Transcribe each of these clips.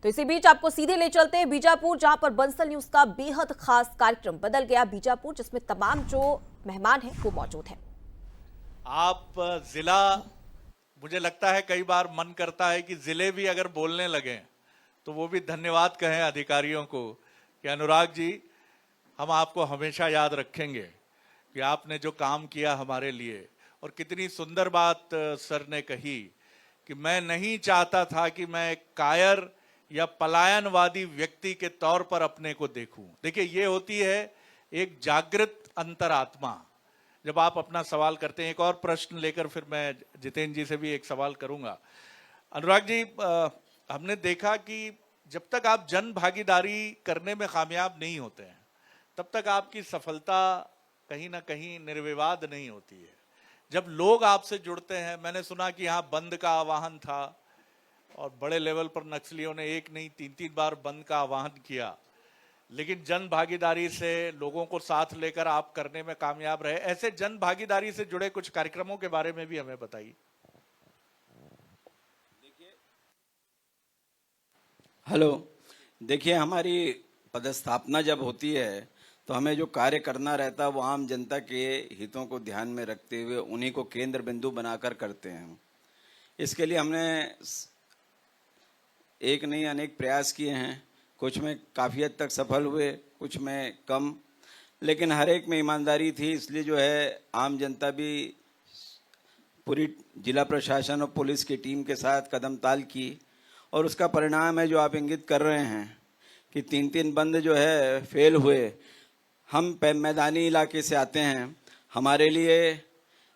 तो इसी बीच आपको सीधे ले चलते हैं बीजापुर, जहां पर बंसल न्यूज का बेहद खास कार्यक्रम बदल गया बीजापुर, जिसमें तमाम जो मेहमान हैं वो मौजूद हैं। आप जिला, मुझे लगता है कई बार मन करता है कि जिले भी अगर बोलने लगे तो वो भी धन्यवाद कहें अधिकारियों को कि अनुराग जी, हम आपको हमेशा याद रखेंगे कि आपने जो काम किया हमारे लिए। और कितनी सुंदर बात सर ने कही कि मैं नहीं चाहता था कि मैं एक कायर या पलायनवादी व्यक्ति के तौर पर अपने को देखूं। देखिए, ये होती है एक जागृत अंतरात्मा। जब आप अपना सवाल करते हैं, एक और प्रश्न लेकर फिर मैं जितेंद्र जी से भी एक सवाल करूंगा। अनुराग जी, हमने देखा कि जब तक आप जन भागीदारी करने में कामयाब नहीं होते हैं, तब तक आपकी सफलता कहीं ना कहीं निर्विवाद नहीं होती है। जब लोग आपसे जुड़ते हैं, मैंने सुना कि यहाँ बंद का आह्वान था और बड़े लेवल पर नक्सलियों ने एक नहीं 3-3 बार बंद का आह्वान किया, लेकिन जन भागीदारी से लोगों को साथ लेकर आप करने में कामयाब रहे। ऐसे जन भागीदारी से जुड़े कुछ कार्यक्रमों के बारे में भी हमें बताइए। हेलो, देखिए, हमारी पदस्थापना जब होती है तो हमें जो कार्य करना रहता है वो आम जनता के हितों को ध्यान में रखते हुए उन्हीं को केंद्र बिंदु बनाकर करते हैं। इसके लिए हमने एक नहीं अनेक प्रयास किए हैं। कुछ में काफ़ी हद तक सफल हुए, कुछ में कम, लेकिन हर एक में ईमानदारी थी। इसलिए जो है आम जनता भी पूरी जिला प्रशासन और पुलिस की टीम के साथ कदम ताल की, और उसका परिणाम है जो आप इंगित कर रहे हैं कि 3-3 बंद जो है फेल हुए। हम मैदानी इलाके से आते हैं, हमारे लिए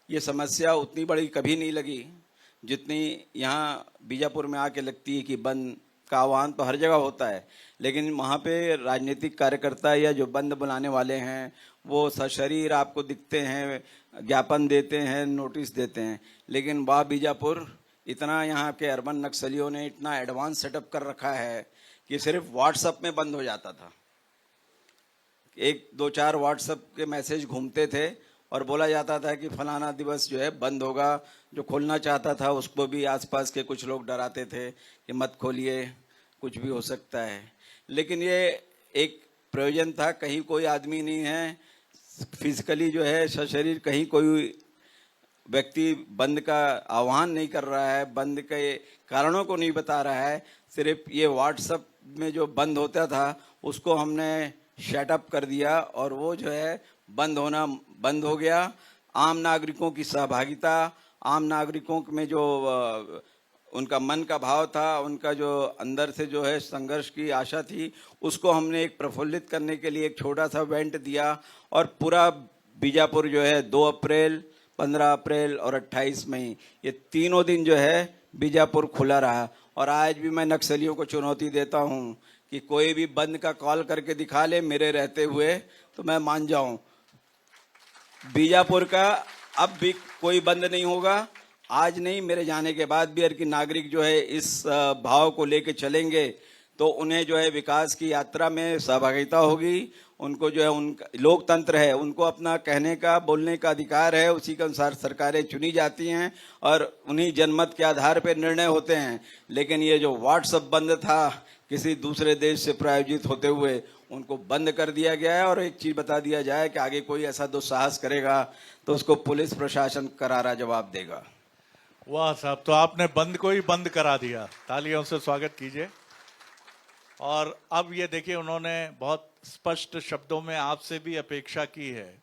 ये समस्या उतनी बड़ी कभी नहीं लगी जितनी यहाँ बीजापुर में आके लगती है कि बंद का आह्वान तो हर जगह होता है, लेकिन वहाँ पे राजनीतिक कार्यकर्ता या जो बंद बुलाने वाले हैं वो सशरीर आपको दिखते हैं, ज्ञापन देते हैं, नोटिस देते हैं। लेकिन वाह बीजापुर, इतना यहाँ के अर्बन नक्सलियों ने इतना एडवांस सेटअप कर रखा है कि सिर्फ व्हाट्सएप में बंद हो जाता था। 1-2-4 व्हाट्सएप के मैसेज घूमते थे और बोला जाता था कि फलाना दिवस जो है बंद होगा। जो खोलना चाहता था उसको भी आसपास के कुछ लोग डराते थे कि मत खोलिए, कुछ भी हो सकता है। लेकिन ये एक प्रयोजन था, कहीं कोई आदमी नहीं है फिजिकली जो है सशरीर, कहीं कोई व्यक्ति बंद का आह्वान नहीं कर रहा है, बंद के कारणों को नहीं बता रहा है। सिर्फ ये व्हाट्सएप में जो बंद होता था उसको हमने शटअप कर दिया और वो जो है बंद होना बंद हो गया। आम नागरिकों की सहभागिता, आम नागरिकों में जो उनका मन का भाव था, उनका जो अंदर से जो है संघर्ष की आशा थी, उसको हमने एक प्रफुल्लित करने के लिए एक छोटा सा इवेंट दिया। और पूरा बीजापुर जो है 2 अप्रैल, 15 अप्रैल और 28 मई, ये तीनों दिन जो है बीजापुर खुला रहा। और आज भी मैं नक्सलियों को चुनौती देता हूँ कि कोई भी बंद का कॉल करके दिखा ले मेरे रहते हुए तो मैं मान जाऊं। बीजापुर का अब भी कोई बंद नहीं होगा। आज नहीं, मेरे जाने के बाद भी हर की नागरिक जो है इस भाव को लेके चलेंगे तो उन्हें जो है विकास की यात्रा में सहभागिता होगी। उनको जो है उनका लोकतंत्र है, उनको अपना कहने का, बोलने का अधिकार है। उसी के अनुसार सरकारें चुनी जाती हैं और उन्हीं जनमत के आधार पर निर्णय होते हैं। लेकिन ये जो व्हाट्सएप बंद था किसी दूसरे देश से प्रायोजित होते हुए, उनको बंद कर दिया गया है। और एक चीज़ बता दिया जाए कि आगे कोई ऐसा दुस्साहस करेगा तो उसको पुलिस प्रशासन करारा जवाब देगा। वाह साहब, तो आपने बंद को ही बंद करा दिया। तालियों से स्वागत कीजिए। और अब ये देखिए, उन्होंने बहुत स्पष्ट शब्दों में आपसे भी अपेक्षा की है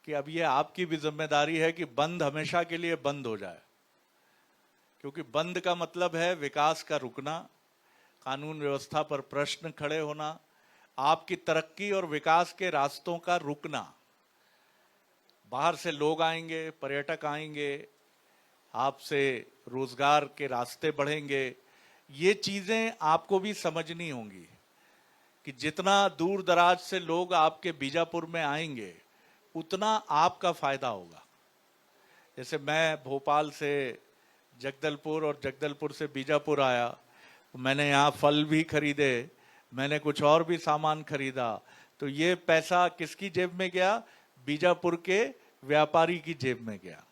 कि अब ये आपकी भी जिम्मेदारी है कि बंद हमेशा के लिए बंद हो जाए, क्योंकि बंद का मतलब है विकास का रुकना, कानून व्यवस्था पर प्रश्न खड़े होना, आपकी तरक्की और विकास के रास्तों का रुकना। बाहर से लोग आएंगे, पर्यटक आएंगे, आपसे रोजगार के रास्ते बढ़ेंगे। ये चीजें आपको भी समझनी होंगी कि जितना दूर दराज से लोग आपके बीजापुर में आएंगे उतना आपका फायदा होगा। जैसे मैं भोपाल से जगदलपुर और जगदलपुर से बीजापुर आया, मैंने यहाँ फल भी खरीदे, मैंने कुछ और भी सामान खरीदा, तो ये पैसा किसकी जेब में गया? बीजापुर के व्यापारी की जेब में गया।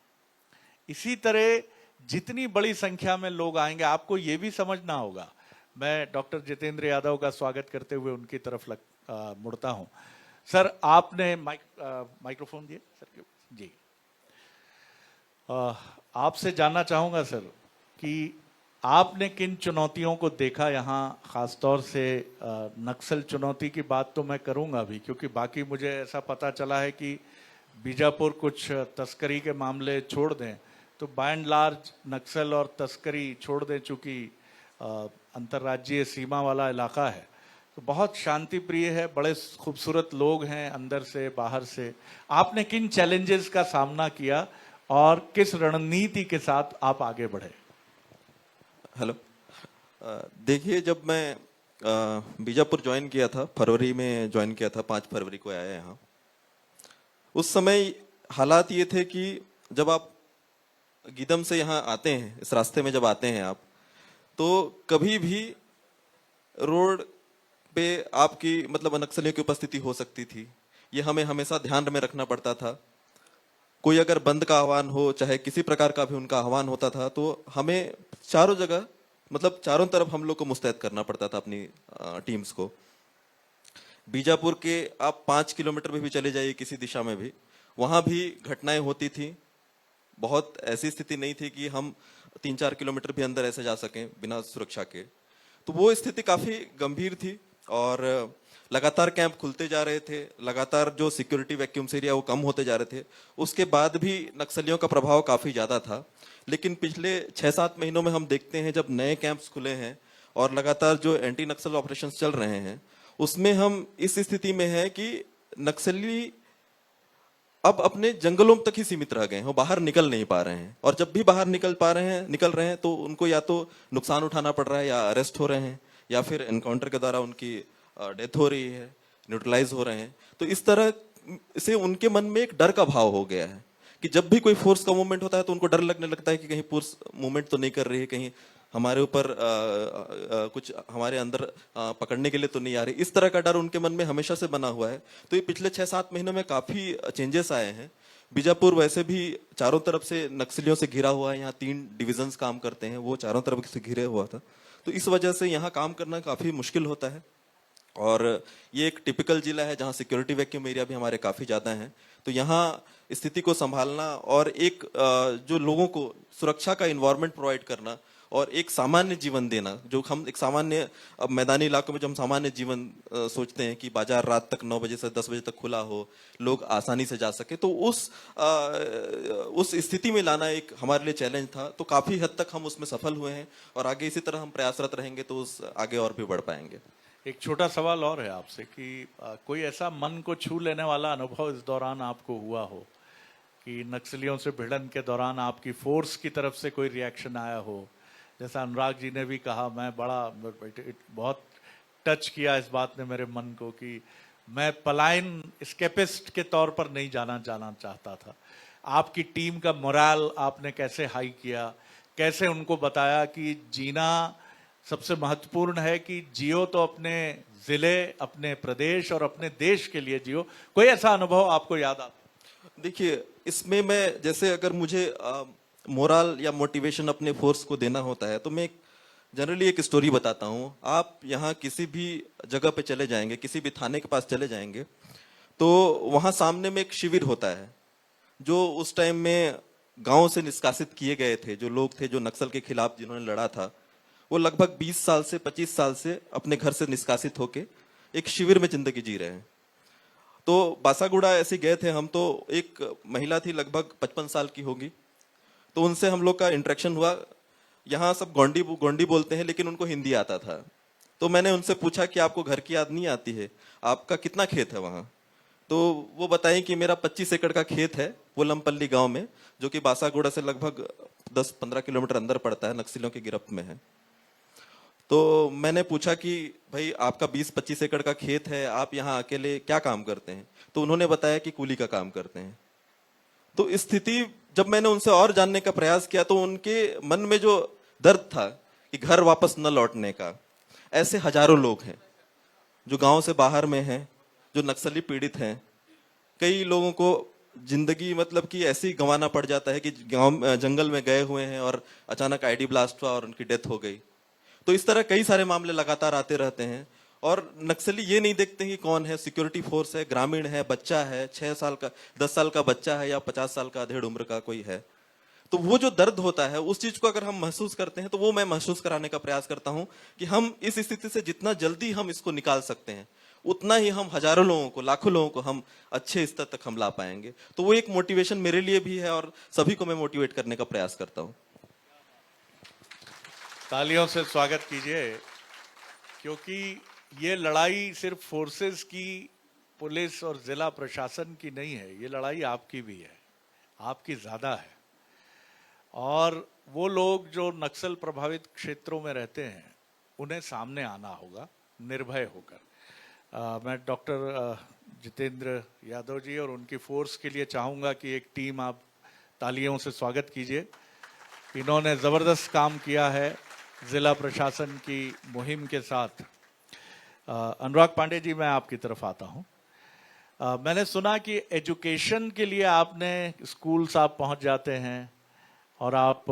इसी तरह जितनी बड़ी संख्या में लोग आएंगे, आपको ये भी समझना होगा, मैं डॉक्टर जितेंद्र यादव का स्वागत करते हुए उनकी तरफ मुड़ता हूं। सर, आपने माइक्रोफोन दिए सर के जी। आपसे जानना चाहूंगा सर कि आपने किन चुनौतियों को देखा यहाँ, खासतौर से नक्सल चुनौती की बात तो मैं करूंगा भी, क्योंकि बाकी मुझे ऐसा पता चला है कि बीजापुर कुछ तस्करी के मामले छोड़ दें तो बाय एंड लार्ज नक्सल और तस्करी छोड़ दें, चूंकि अंतर्राज्यीय सीमा वाला इलाका है तो बहुत शांति प्रिय है, बड़े खूबसूरत लोग हैं अंदर से बाहर से। आपने किन चैलेंजेस का सामना किया और किस रणनीति के साथ आप आगे बढ़े? हेलो, देखिए, जब मैं बीजापुर ज्वाइन किया था, फरवरी में ज्वाइन किया था, 5 फरवरी को आया यहाँ। उस समय हालात ये थे कि जब आप गीदम से यहाँ आते हैं, इस रास्ते में जब आते हैं आप, तो कभी भी रोड पे आपकी मतलब नक्सलियों की उपस्थिति हो सकती थी। ये हमें हमेशा ध्यान में रखना पड़ता था। कोई अगर बंद का आह्वान हो, चाहे किसी प्रकार का भी उनका आह्वान होता था, तो हमें चारों जगह मतलब चारों तरफ हम लोग को मुस्तैद करना पड़ता था अपनी टीम्स को। बीजापुर के आप 5 किलोमीटर में भी चले जाइए किसी दिशा में भी, वहां भी घटनाएं होती थी। बहुत ऐसी स्थिति नहीं थी कि हम 3-4 किलोमीटर भी अंदर ऐसे जा सकें बिना सुरक्षा के। तो वो स्थिति काफी गंभीर थी और लगातार कैंप खुलते जा रहे थे, लगातार जो सिक्योरिटी वैक्यूम्स एरिया वो कम होते जा रहे थे। उसके बाद भी नक्सलियों का प्रभाव काफी ज्यादा था। लेकिन पिछले 6-7 महीनों में हम देखते हैं, जब नए कैंप्स खुले हैं और लगातार जो एंटी नक्सल ऑपरेशंस चल रहे हैं, उसमें हम इस स्थिति में हैं कि नक्सली अब अपने जंगलों तक ही सीमित रह गए हैं, वो बाहर निकल नहीं पा रहे हैं। और जब भी बाहर निकल रहे हैं तो उनको या तो नुकसान उठाना पड़ रहा है, या अरेस्ट हो रहे हैं, या फिर एनकाउंटर के द्वारा उनकी डेथ हो रही है, न्यूट्रलाइज हो रहे हैं। तो इस तरह से उनके मन में एक डर का भाव हो गया है कि जब भी कोई फोर्स का मूवमेंट होता है तो उनको डर लगने लगता है कि कहीं फोर्स मूवमेंट तो नहीं कर रही है, कहीं हमारे ऊपर कुछ हमारे अंदर पकड़ने के लिए तो नहीं आ रही। इस तरह का डर उनके मन में हमेशा से बना हुआ है। तो ये पिछले 6-7 महीनों में काफी चेंजेस आए हैं। बीजापुर वैसे भी चारों तरफ से नक्सलियों से घिरा हुआ है, यहाँ 3 डिविजन्स काम करते हैं, वो चारों तरफ से घिरे हुआ था। तो इस वजह से यहाँ काम करना काफी मुश्किल होता है। और ये एक टिपिकल जिला है जहाँ सिक्योरिटी वैक्यूम एरिया भी हमारे काफी ज्यादा हैं। तो यहाँ स्थिति को संभालना और एक जो लोगों को सुरक्षा का इन्वायरमेंट प्रोवाइड करना और एक सामान्य जीवन देना, जो हम एक सामान्य मैदानी इलाकों में जो हम सामान्य जीवन सोचते हैं कि बाजार रात तक 9 बजे से 10 बजे तक खुला हो, लोग आसानी से जा सके, तो उस स्थिति में लाना एक हमारे लिए चैलेंज था। तो काफी हद तक हम उसमें सफल हुए हैं और आगे इसी तरह हम प्रयासरत रहेंगे तो उस आगे और भी बढ़ पाएंगे। एक छोटा सवाल और है आपसे कि कोई ऐसा मन को छू लेने वाला अनुभव इस दौरान आपको हुआ हो कि नक्सलियों से भिड़न के दौरान आपकी फोर्स की तरफ से कोई रिएक्शन आया हो? जैसा अनुराग जी ने भी कहा, मैं बहुत टच किया इस बात ने मेरे मन को कि मैं पलायन स्केपिस्ट के तौर पर नहीं जाना चाहता था। आपकी टीम का मोराल आपने कैसे हाई किया, कैसे उनको बताया कि जीना सबसे महत्वपूर्ण है, कि जियो तो अपने जिले, अपने प्रदेश और अपने देश के लिए जियो? कोई ऐसा अनुभव आपको याद आता? देखिए, इसमें मैं जैसे अगर मुझे मोरल या मोटिवेशन अपने फोर्स को देना होता है तो मैं जनरली एक स्टोरी बताता हूँ। आप यहाँ किसी भी जगह पे चले जाएंगे, किसी भी थाने के पास चले जाएंगे, तो वहाँ सामने में एक शिविर होता है जो उस टाइम में गांव से निष्कासित किए गए थे, जो लोग थे जो नक्सल के खिलाफ जिन्होंने लड़ा था, वो लगभग 20 साल से 25 साल से अपने घर से निष्कासित होके एक शिविर में जिंदगी जी रहे हैं। तो बासागुड़ा ऐसे गए थे हम, तो एक महिला थी लगभग 55 साल की होगी, तो उनसे हम लोग का इंटरेक्शन हुआ। यहाँ सब गोंडी बोलते हैं, लेकिन उनको हिंदी आता था। तो मैंने उनसे पूछा कि आपको घर की याद नहीं आती है, आपका कितना खेत है वहाँ? तो वो बताएं कि मेरा 25 एकड़ का खेत है पोलमपल्ली गांव में, जो कि बासागुड़ा से लगभग 10-15 किलोमीटर अंदर पड़ता है, नक्सलियों की गिरफ्त में है। तो मैंने पूछा कि भाई आपका 20-25 एकड़ का खेत है, आप यहाँ अकेले क्या काम करते हैं? तो उन्होंने बताया कि कूली का काम करते हैं। तो स्थिति जब मैंने उनसे और जानने का प्रयास किया तो उनके मन में जो दर्द था कि घर वापस न लौटने का, ऐसे हजारों लोग हैं जो गांव से बाहर में हैं, जो नक्सली पीड़ित हैं। कई लोगों को जिंदगी मतलब कि ऐसे ही गंवाना पड़ जाता है कि गांव जंगल में गए हुए हैं और अचानक आईडी ब्लास्ट हुआ और उनकी डेथ हो गई। तो इस तरह कई सारे मामले लगातार आते रहते हैं। और नक्सली ये नहीं देखते कि कौन है, सिक्योरिटी फोर्स है, ग्रामीण है, बच्चा है, 6 साल का 10 साल का बच्चा है या 50 साल का अधेड़ उम्र का कोई है। तो वो जो दर्द होता है उस चीज को अगर हम महसूस करते हैं तो वो मैं महसूस कराने का प्रयास करता हूं कि हम इस स्थिति से जितना जल्दी हम इसको निकाल सकते हैं उतना ही हम हजारों लोगों को, लाखों लोगों को हम अच्छे स्तर तक हम ला पाएंगे। तो वो एक मोटिवेशन मेरे लिए भी है और सभी को मैं मोटिवेट करने का प्रयास करता हूं। तालियों से स्वागत कीजिए, क्योंकि ये लड़ाई सिर्फ फोर्सेस की, पुलिस और जिला प्रशासन की नहीं है, ये लड़ाई आपकी भी है, आपकी ज्यादा है। और वो लोग जो नक्सल प्रभावित क्षेत्रों में रहते हैं उन्हें सामने आना होगा निर्भय होकर। मैं डॉक्टर जितेंद्र यादव जी और उनकी फोर्स के लिए चाहूँगा कि एक टीम आप तालियों से स्वागत कीजिए। इन्होंने ज़बरदस्त काम किया है ज़िला प्रशासन की मुहिम के साथ। अनुराग पांडे जी, मैं आपकी तरफ आता हूँ। मैंने सुना कि एजुकेशन के लिए आपने स्कूल्स आप पहुँच जाते हैं और आप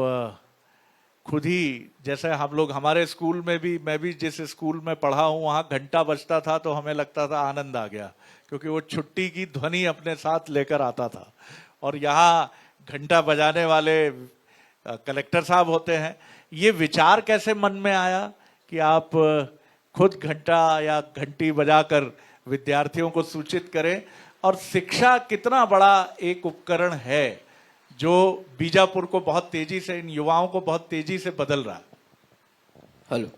खुद ही, जैसे हम लोग हमारे स्कूल में भी, मैं भी जिस स्कूल में पढ़ा हूँ वहाँ घंटा बजता था तो हमें लगता था आनंद आ गया, क्योंकि वो छुट्टी की ध्वनि अपने साथ लेकर आता था। और यहाँ घंटा बजाने वाले कलेक्टर साहब होते हैं। ये विचार कैसे मन में आया कि आप खुद घंटा या घंटी बजाकर विद्यार्थियों को सूचित करें? और शिक्षा कितना बड़ा एक उपकरण है जो बीजापुर को बहुत तेजी से, इन युवाओं को बहुत तेजी से बदल रहा है। हेलो,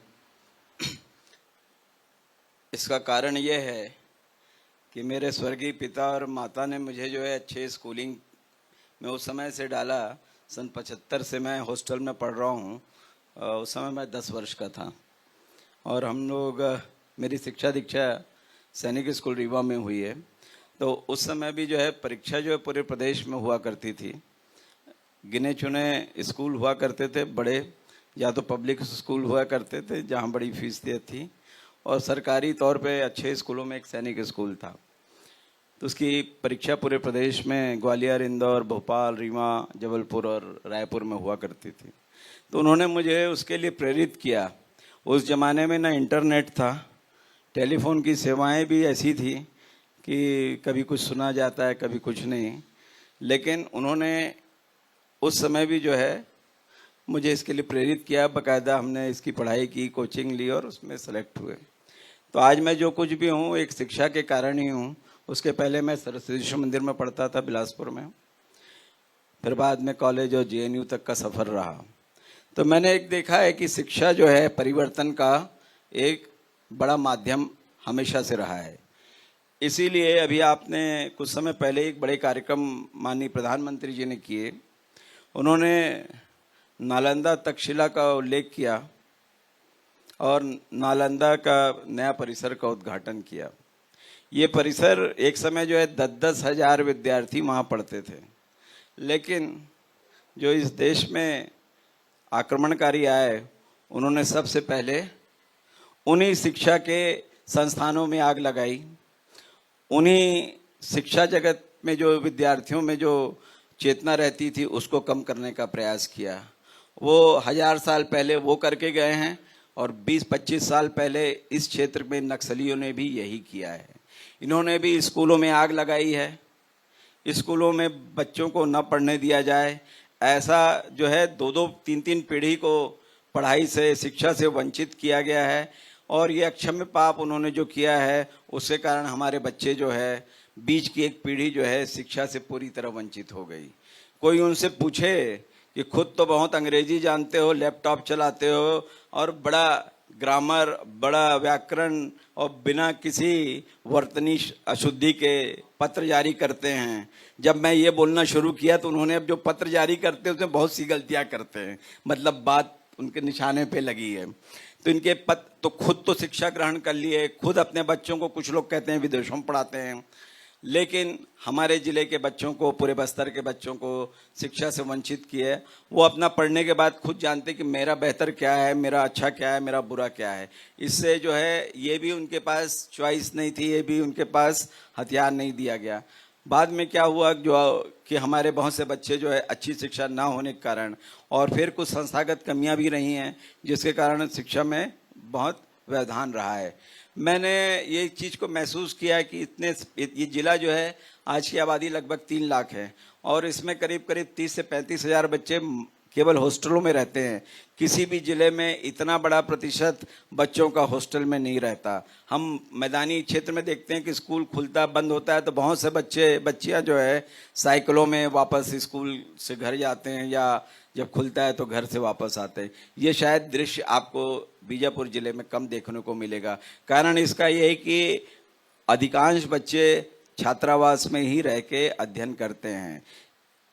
इसका कारण यह है कि मेरे स्वर्गीय पिता और माता ने मुझे जो है अच्छे स्कूलिंग में उस समय से डाला। सन 75 से मैं हॉस्टल में पढ़ रहा हूँ। उस समय मैं 10 वर्ष का था और हम लोग, मेरी शिक्षा दीक्षा सैनिक स्कूल रीवा में हुई है। तो उस समय भी जो है परीक्षा जो है पूरे प्रदेश में हुआ करती थी। गिने चुने स्कूल हुआ करते थे बड़े, या तो पब्लिक स्कूल हुआ करते थे जहाँ बड़ी फीस थी, और सरकारी तौर पे अच्छे स्कूलों में एक सैनिक स्कूल था। तो उसकी परीक्षा पूरे प्रदेश में ग्वालियर, इंदौर, भोपाल, रीवा, जबलपुर और रायपुर में हुआ करती थी। तो उन्होंने मुझे उसके लिए प्रेरित किया। उस ज़माने में ना इंटरनेट था, टेलीफोन की सेवाएं भी ऐसी थी कि कभी कुछ सुना जाता है कभी कुछ नहीं। लेकिन उन्होंने उस समय भी जो है मुझे इसके लिए प्रेरित किया। बाकायदा हमने इसकी पढ़ाई की, कोचिंग ली और उसमें सेलेक्ट हुए। तो आज मैं जो कुछ भी हूँ एक शिक्षा के कारण ही हूँ। उसके पहले मैं सरस्वती मंदिर में पढ़ता था बिलासपुर में, फिर बाद में कॉलेज और JNU तक का सफ़र रहा। तो मैंने एक देखा है कि शिक्षा जो है परिवर्तन का एक बड़ा माध्यम हमेशा से रहा है। इसीलिए अभी आपने कुछ समय पहले एक बड़े कार्यक्रम माननीय प्रधानमंत्री जी ने किए। उन्होंने नालंदा तक्षशिला का उल्लेख किया और नालंदा का नया परिसर का उद्घाटन किया। ये परिसर एक समय जो है 10-10 हज़ार विद्यार्थी वहाँ पढ़ते थे, लेकिन जो इस देश में आक्रमणकारी आए उन्होंने सबसे पहले उन्हीं शिक्षा के संस्थानों में आग लगाई। उन्हीं शिक्षा जगत में जो विद्यार्थियों में जो चेतना रहती थी उसको कम करने का प्रयास किया। वो 1000 साल पहले वो करके गए हैं और 20-25 साल पहले इस क्षेत्र में नक्सलियों ने भी यही किया है। इन्होंने भी स्कूलों में आग लगाई है, स्कूलों में बच्चों को न पढ़ने दिया जाए। ऐसा जो है 2-2, 3-3 पीढ़ी को पढ़ाई से, शिक्षा से वंचित किया गया है। और ये अक्षम्य पाप उन्होंने जो किया है उसके कारण हमारे बच्चे जो है, बीच की एक पीढ़ी जो है शिक्षा से पूरी तरह वंचित हो गई। कोई उनसे पूछे कि खुद तो बहुत अंग्रेजी जानते हो, लैपटॉप चलाते हो और बड़ा ग्रामर, बड़ा व्याकरण और बिना किसी वर्तनी अशुद्धि के पत्र जारी करते हैं। जब मैं ये बोलना शुरू किया तो उन्होंने, अब जो पत्र जारी करते हैं उसमें बहुत सी गलतियां करते हैं, मतलब बात उनके निशाने पे लगी है। तो इनके तो खुद तो शिक्षा ग्रहण कर लिए, खुद अपने बच्चों को, कुछ लोग कहते हैं विदेशों में पढ़ाते हैं, लेकिन हमारे ज़िले के बच्चों को, पूरे बस्तर के बच्चों को शिक्षा से वंचित किए। वो अपना पढ़ने के बाद खुद जानते कि मेरा बेहतर क्या है, मेरा अच्छा क्या है, मेरा बुरा क्या है। इससे जो है ये भी उनके पास चॉइस नहीं थी, ये भी उनके पास हथियार नहीं दिया गया। बाद में क्या हुआ जो कि हमारे बहुत से बच्चे जो है अच्छी शिक्षा ना होने के कारण और फिर कुछ संस्थागत कमियां भी रही हैं जिसके कारण शिक्षा में बहुत व्यवधान रहा है। मैंने ये चीज़ को महसूस किया कि ये जिला जो है आज की आबादी लगभग 3 लाख है और इसमें करीब करीब 30 से 35 हज़ार बच्चे केवल हॉस्टलों में रहते हैं। किसी भी जिले में इतना बड़ा प्रतिशत बच्चों का हॉस्टल में नहीं रहता। हम मैदानी क्षेत्र में देखते हैं कि स्कूल खुलता बंद होता है तो बहुत से बच्चियां जो है साइकिलों में वापस स्कूल से घर जाते हैं या जब खुलता है तो घर से वापस आते हैं। ये शायद दृश्य आपको बीजापुर जिले में कम देखने को मिलेगा। कारण इसका ये है कि अधिकांश बच्चे छात्रावास में ही रह के अध्ययन करते हैं।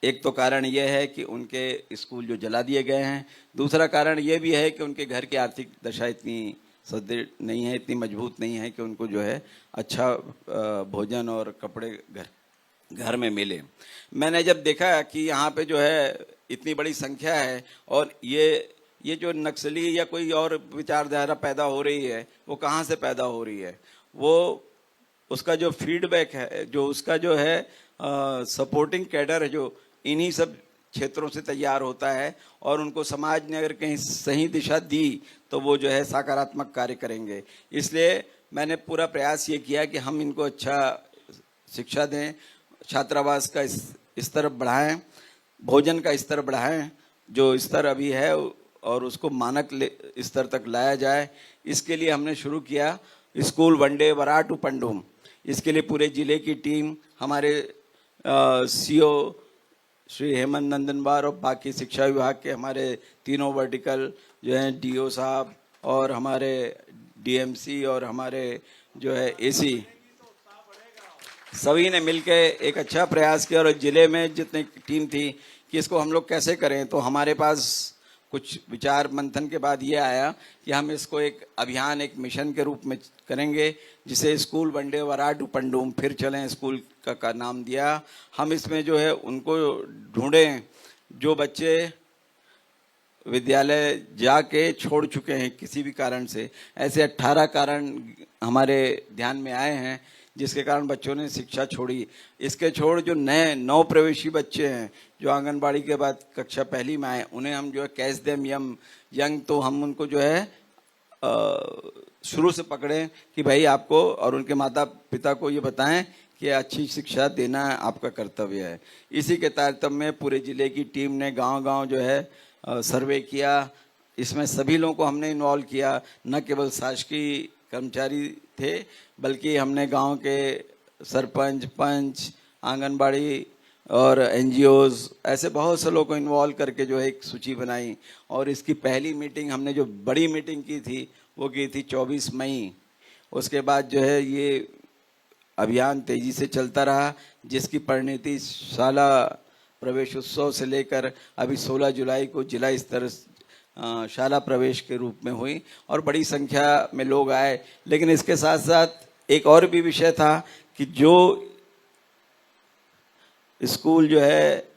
एक तो कारण यह है कि उनके स्कूल जो जला दिए गए हैं, दूसरा कारण यह भी है कि उनके घर की आर्थिक दशा इतनी सुदृढ़ नहीं है, इतनी मजबूत नहीं है कि उनको जो है अच्छा भोजन और कपड़े घर में मिले। मैंने जब देखा कि यहाँ पे जो है इतनी बड़ी संख्या है और ये जो नक्सली या कोई और विचारधारा पैदा हो रही है वो कहाँ से पैदा हो रही है, वो उसका जो फीडबैक है, जो उसका जो है सपोर्टिंग कैडर है, जो इन्हीं सब क्षेत्रों से तैयार होता है और उनको समाज ने अगर कहीं सही दिशा दी तो वो जो है सकारात्मक कार्य करेंगे। इसलिए मैंने पूरा प्रयास ये किया कि हम इनको अच्छा शिक्षा दें, छात्रावास का स्तर बढ़ाएं, भोजन का स्तर बढ़ाएं, जो स्तर अभी है और उसको मानक स्तर तक लाया जाए। इसके लिए हमने शुरू किया स्कूल वनडे वराटू पंडुम। इसके लिए पूरे जिले की टीम, हमारे सीओ श्री हेमंत नंदनवार और बाकी शिक्षा विभाग के हमारे तीनों वर्टिकल जो हैं डीओ साहब और हमारे डीएमसी और हमारे जो है एसी, सभी ने मिलकर एक अच्छा प्रयास किया। और जिले में जितनी टीम थी कि इसको हम लोग कैसे करें, तो हमारे पास कुछ विचार मंथन के बाद ये आया कि हम इसको एक अभियान, एक मिशन के रूप में करेंगे, जिसे स्कूल वनडे वराटू पंडुम फिर चलें स्कूल का नाम दिया। हम इसमें जो है उनको ढूंढें जो बच्चे विद्यालय जाके छोड़ चुके हैं किसी भी कारण से। ऐसे 18 कारण हमारे ध्यान में आए हैं जिसके कारण बच्चों ने शिक्षा छोड़ी। इसके छोड़ जो नए नौ प्रवेशी बच्चे हैं जो आंगनबाड़ी के बाद कक्षा पहली में आए, उन्हें हम जो है कैच देम यंग, तो हम उनको जो है शुरू से पकड़ें कि भाई आपको और उनके माता पिता को ये बताएं कि अच्छी शिक्षा देना आपका कर्तव्य है। इसी के तारतम्य में पूरे जिले की टीम ने गांव-गांव जो है सर्वे किया। इसमें सभी लोगों को हमने इन्वॉल्व किया, न केवल शासकीय कर्मचारी थे बल्कि हमने गांव के सरपंच, पंच, आंगनबाड़ी और एनजीओज, ऐसे बहुत से लोगों को इन्वॉल्व करके जो है एक सूची बनाई। और इसकी पहली मीटिंग हमने जो बड़ी मीटिंग की थी वो की थी 24 मई। उसके बाद जो है ये अभियान तेजी से चलता रहा, जिसकी परिणति शाला प्रवेश उत्सव से लेकर अभी 16 जुलाई को जिला स्तर शाला प्रवेश के रूप में हुई और बड़ी संख्या में लोग आए। लेकिन इसके साथ साथ एक और भी विषय था कि जो स्कूल जो है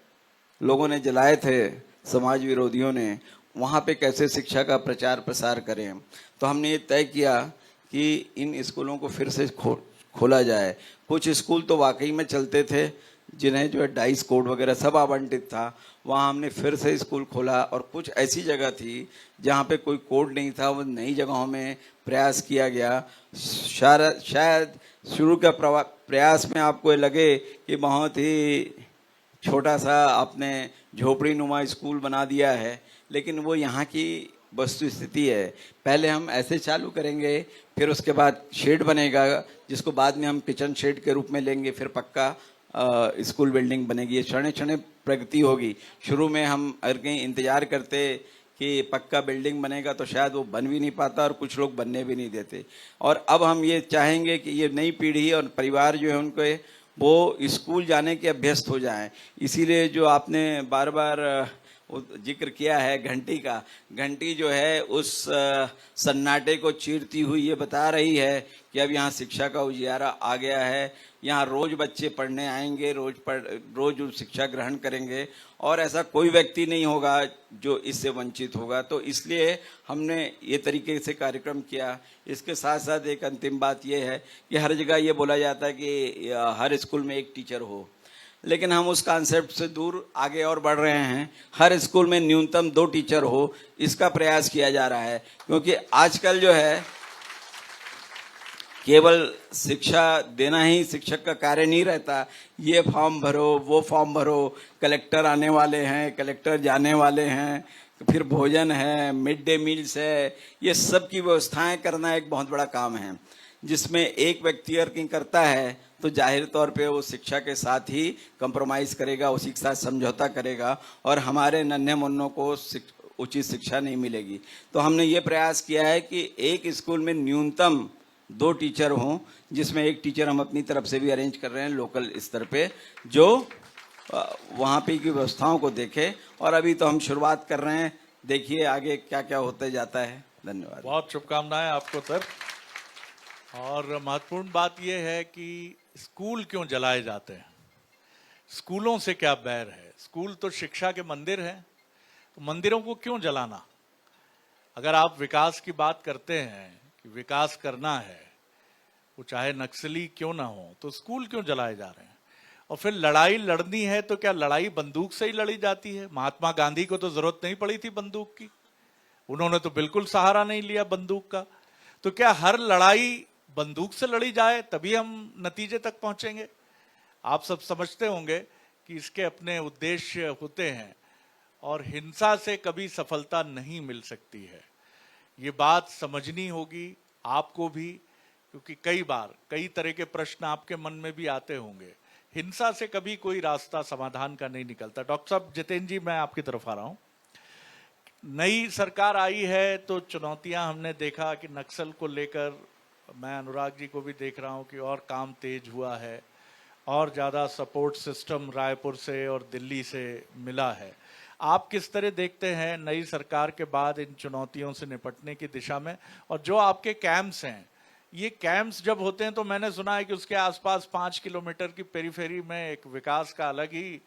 लोगों ने जलाए थे, समाज विरोधियों ने, वहाँ पे कैसे शिक्षा का प्रचार प्रसार करें। तो हमने ये तय किया कि इन स्कूलों को फिर से खोला जाए। कुछ स्कूल तो वाकई में चलते थे जिन्हें जो है डाइस कोड वगैरह सब आवंटित था, वहाँ हमने फिर से स्कूल खोला। और कुछ ऐसी जगह थी जहाँ पे कोई कोड नहीं था, वो नई जगहों में प्रयास किया गया। शायद शुरू का प्रयास में आपको लगे कि बहुत ही छोटा सा आपने झोपड़ी नुमा स्कूल बना दिया है, लेकिन वो यहाँ की वस्तु स्थिति है। पहले हम ऐसे चालू करेंगे, फिर उसके बाद शेड बनेगा जिसको बाद में हम किचन शेड के रूप में लेंगे, फिर पक्का स्कूल बिल्डिंग बनेगी। ये क्षण क्षण प्रगति होगी। शुरू में हम अगर कहीं इंतजार करते कि पक्का बिल्डिंग बनेगा तो शायद वो बन भी नहीं पाता और कुछ लोग बनने भी नहीं देते। और अब हम ये चाहेंगे कि ये नई पीढ़ी और परिवार जो है उनको वो स्कूल जाने के अभ्यस्त हो जाएं। इसीलिए जो आपने बार बार जिक्र किया है घंटी का। घंटी जो है उस सन्नाटे को चीरती हुई ये बता रही है कि अब यहाँ शिक्षा का उजियारा आ गया है, यहाँ रोज बच्चे पढ़ने आएंगे, रोज शिक्षा ग्रहण करेंगे और ऐसा कोई व्यक्ति नहीं होगा जो इससे वंचित होगा। तो इसलिए हमने ये तरीके से कार्यक्रम किया। इसके साथ साथ एक अंतिम बात ये है कि हर जगह ये बोला जाता है कि हर स्कूल में एक टीचर हो, लेकिन हम उस कॉन्सेप्ट से दूर आगे और बढ़ रहे हैं। हर स्कूल में न्यूनतम 2 टीचर हो, इसका प्रयास किया जा रहा है, क्योंकि आजकल जो है केवल शिक्षा देना ही शिक्षक का कार्य नहीं रहता। ये फॉर्म भरो, वो फॉर्म भरो, कलेक्टर आने वाले हैं, कलेक्टर जाने वाले हैं, फिर भोजन है, मिड डे मील्स है, ये सब की व्यवस्थाएं करना एक बहुत बड़ा काम है, जिसमें एक व्यक्ति अगर करता है तो जाहिर तौर पे वो शिक्षा के साथ ही कंप्रोमाइज करेगा, उसी के साथ समझौता करेगा और हमारे नन्हे मुन्नों को उचित शिक्षा नहीं मिलेगी। तो हमने ये प्रयास किया है कि एक स्कूल में न्यूनतम 2 टीचर हों, जिसमें एक टीचर हम अपनी तरफ से भी अरेंज कर रहे हैं लोकल स्तर पे, जो वहाँ पे की व्यवस्थाओं को देखे। और अभी तो हम शुरुआत कर रहे हैं, देखिए आगे क्या क्या होते जाता है। धन्यवाद। बहुत शुभकामनाएं आपको सर। और महत्वपूर्ण बात यह है कि स्कूल क्यों जलाए जाते हैं, स्कूलों से क्या बैर है? स्कूल तो शिक्षा के मंदिर हैं, तो मंदिरों को क्यों जलाना? अगर आप विकास की बात करते हैं कि विकास करना है, वो चाहे नक्सली क्यों ना हो, तो स्कूल क्यों जलाए जा रहे हैं? और फिर लड़ाई लड़नी है तो क्या लड़ाई बंदूक से ही लड़ी जाती है? महात्मा गांधी को तो जरूरत नहीं पड़ी थी बंदूक की, उन्होंने तो बिल्कुल सहारा नहीं लिया बंदूक का। तो क्या हर लड़ाई बंदूक से लड़ी जाए तभी हम नतीजे तक पहुंचेंगे? आप सब समझते होंगे कि इसके अपने उद्देश्य होते हैं और हिंसा से कभी सफलता नहीं मिल सकती है। ये बात समझनी होगी आपको भी, क्योंकि कई बार कई तरह के प्रश्न आपके मन में भी आते होंगे। हिंसा से कभी कोई रास्ता समाधान का नहीं निकलता। डॉक्टर साहब जितेंद्र जी, मैं आपकी तरफ आ रहा हूं। नई सरकार आई है तो चुनौतियां हमने देखा कि नक्सल को लेकर, मैं अनुराग जी को भी देख रहा हूं कि और काम तेज हुआ है और ज़्यादा सपोर्ट सिस्टम रायपुर से और दिल्ली से मिला है। आप किस तरह देखते हैं नई सरकार के बाद इन चुनौतियों से निपटने की दिशा में? और जो आपके कैंप्स हैं, ये कैंप्स जब होते हैं तो मैंने सुना है कि उसके आसपास 5 किलोमीटर की पेरीफेरी में एक विकास का अलग ही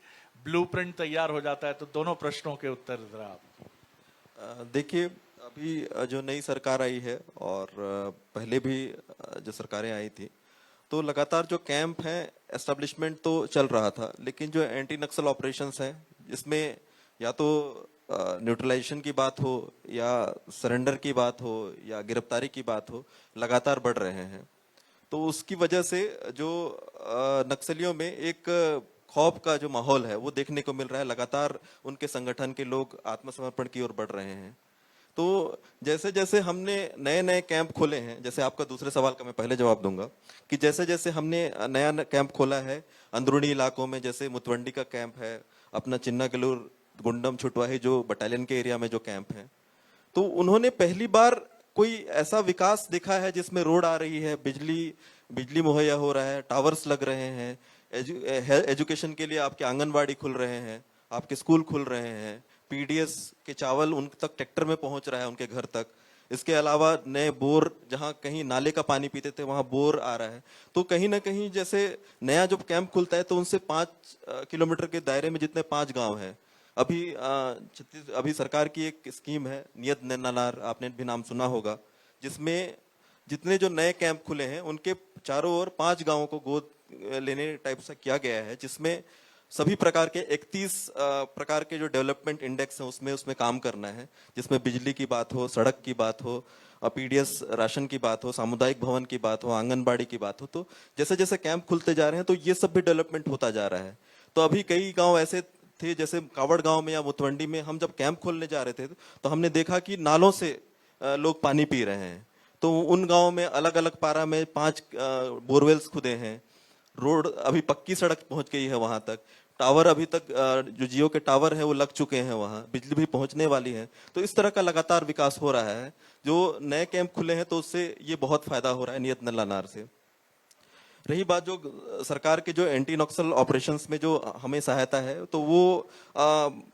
ब्लूप्रिंट तैयार हो जाता है। तो दोनों प्रश्नों के उत्तर जरा आप। देखिए, अभी जो नई सरकार आई है और पहले भी जो सरकारें आई थी, तो लगातार जो कैंप हैं, एस्टेब्लिशमेंट तो चल रहा था, लेकिन जो एंटी नक्सल ऑपरेशंस हैं, जिसमें या तो न्यूट्रलाइजेशन की बात हो या सरेंडर की बात हो या गिरफ्तारी की बात हो, लगातार बढ़ रहे हैं। तो उसकी वजह से जो नक्सलियों में एक खौफ का जो माहौल है वो देखने को मिल रहा है। लगातार उनके संगठन के लोग आत्मसमर्पण की ओर बढ़ रहे हैं। तो जैसे जैसे हमने नए नए कैंप खोले हैं, जैसे आपका दूसरे सवाल का मैं पहले जवाब दूंगा कि जैसे जैसे हमने नया कैंप खोला है अंदरूनी इलाकों में, जैसे मुतवंडी का कैंप है, अपना चिन्नागलूर, गुंडम, छुटवाही जो बटालियन के एरिया में जो कैंप है, तो उन्होंने पहली बार कोई ऐसा विकास देखा है जिसमें रोड आ रही है, बिजली मुहैया हो रहा है, टावर्स लग रहे हैं, एजुकेशन के लिए आपके आंगनबाड़ी खुल रहे हैं, आपके स्कूल खुल रहे हैं, पीडीएस के चावल उन तक ट्रैक्टर में पहुंच रहा है उनके घर तक। इसके अलावा नए बोर, जहां कहीं नाले का पानी पीते थे वहां बोर आ रहा है। तो कहीं ना कहीं जैसे नया जब कैंप खुलता है तो उनसे 5 किलोमीटर के दायरे में जितने 5 गांव हैं, अभी सरकार की एक स्कीम है नियत नैनानार, आपने भी नाम सुना होगा, जिसमें जितने जो नए कैंप खुले हैं उनके चारों ओर 5 गांवों को गोद लेने टाइप से किया गया है, जिसमें सभी प्रकार के 31 प्रकार के जो डेवलपमेंट इंडेक्स हैं उसमें काम करना है, जिसमें बिजली की बात हो, सड़क की बात हो, पीडीएस राशन की बात हो, सामुदायिक भवन की बात हो, आंगनबाड़ी की बात हो। तो जैसे जैसे कैंप खुलते जा रहे हैं तो ये सब भी डेवलपमेंट होता जा रहा है। तो अभी कई गांव ऐसे थे, जैसे कावड़ गांव में या मुतवंडी में हम जब कैंप खोलने जा रहे थे तो हमने देखा कि नालों से लोग पानी पी रहे हैं। तो उन गाँव में अलग अलग पारा में 5 बोरवेल्स खुदे हैं, रोड अभी पक्की सड़क पहुंच गई है वहां तक, टावर अभी तक जो जियो के टावर है वो लग चुके हैं, वहां बिजली भी पहुंचने वाली है। तो इस तरह का लगातार विकास हो रहा है। जो नए कैंप खुले हैं तो उससे ये बहुत फायदा हो रहा है नियत नल्लानार से। रही बात जो सरकार के जो एंटी नक्सल ऑपरेशंस में जो हमें सहायता है, तो वो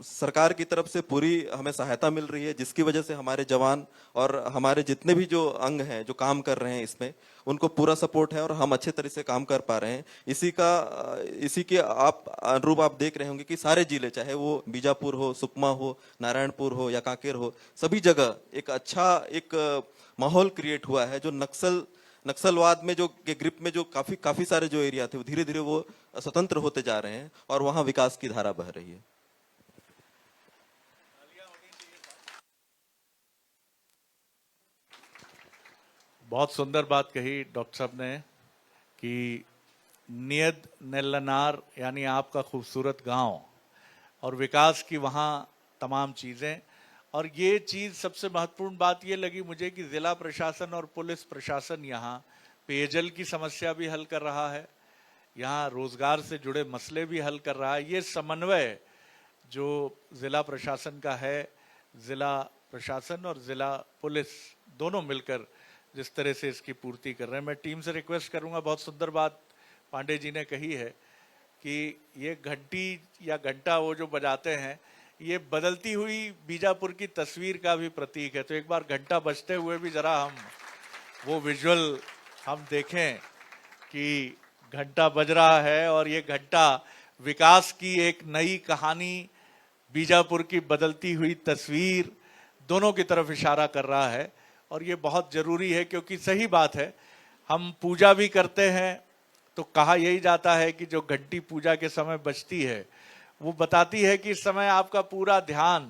सरकार की तरफ से पूरी हमें सहायता मिल रही है, जिसकी वजह से हमारे जवान और हमारे जितने भी जो अंग हैं जो काम कर रहे हैं इसमें, उनको पूरा सपोर्ट है और हम अच्छे तरह से काम कर पा रहे हैं। इसी के आप अनुरूप आप देख रहे होंगे कि सारे जिले, चाहे वो बीजापुर हो, सुकमा हो, नारायणपुर हो या कांकेर हो, सभी जगह एक अच्छा माहौल क्रिएट हुआ है। जो नक्सलवाद में जो के ग्रिप में जो काफी सारे जो एरिया थे, वो धीरे धीरे वो स्वतंत्र होते जा रहे हैं और वहां विकास की धारा बह रही है। बहुत सुंदर बात कही डॉक्टर साहब ने कि नियत नेल्लनार यानी आपका खूबसूरत गांव और विकास की वहाँ तमाम चीज़ें, और ये चीज़ सबसे महत्वपूर्ण बात ये लगी मुझे कि ज़िला प्रशासन और पुलिस प्रशासन यहाँ पेयजल की समस्या भी हल कर रहा है, यहाँ रोज़गार से जुड़े मसले भी हल कर रहा है। ये समन्वय जो ज़िला प्रशासन का है, ज़िला प्रशासन और ज़िला पुलिस दोनों मिलकर जिस तरह से इसकी पूर्ति कर रहे हैं, मैं टीम से रिक्वेस्ट करूंगा, बहुत सुंदर बात पांडे जी ने कही है कि ये घंटी या घंटा वो जो बजाते हैं, ये बदलती हुई बीजापुर की तस्वीर का भी प्रतीक है। तो एक बार घंटा बजते हुए भी जरा हम वो विजुअल हम देखें कि घंटा बज रहा है और ये घंटा विकास की एक नई कहानी, बीजापुर की बदलती हुई तस्वीर दोनों की तरफ इशारा कर रहा है। और ये बहुत जरूरी है क्योंकि सही बात है, हम पूजा भी करते हैं तो कहा यही जाता है कि जो घंटी पूजा के समय बजती है वो बताती है कि इस समय आपका पूरा ध्यान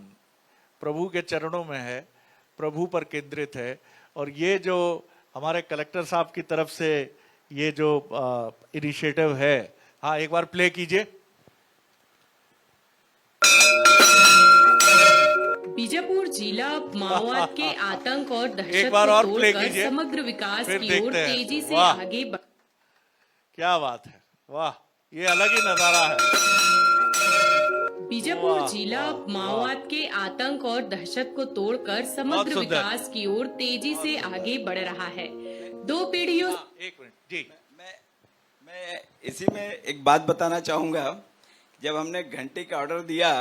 प्रभु के चरणों में है, प्रभु पर केंद्रित है। और ये जो हमारे कलेक्टर साहब की तरफ से ये जो इनिशिएटिव है, हाँ एक बार प्ले कीजिए। बीजापुर जिला माओवाद के आतंक और दहशत एक बार को और प्ले तोड़कर कीजिए, समग्र विकास फिर की देखते ओर हैं। तेजी से वाह, आगे बढ़। क्या बात है, वाह, ये अलग ही नजारा है। बीजापुर वाह, जिला वाह, माओवाद के आतंक और दहशत को तोड़कर समग्र सुंदर। विकास की ओर तेजी से आगे बढ़ रहा है। 2 पीढ़ियों एक मिनट जी, मैं इसी में एक बात बताना चाहूँगा। जब हमने घंटी का ऑर्डर दिया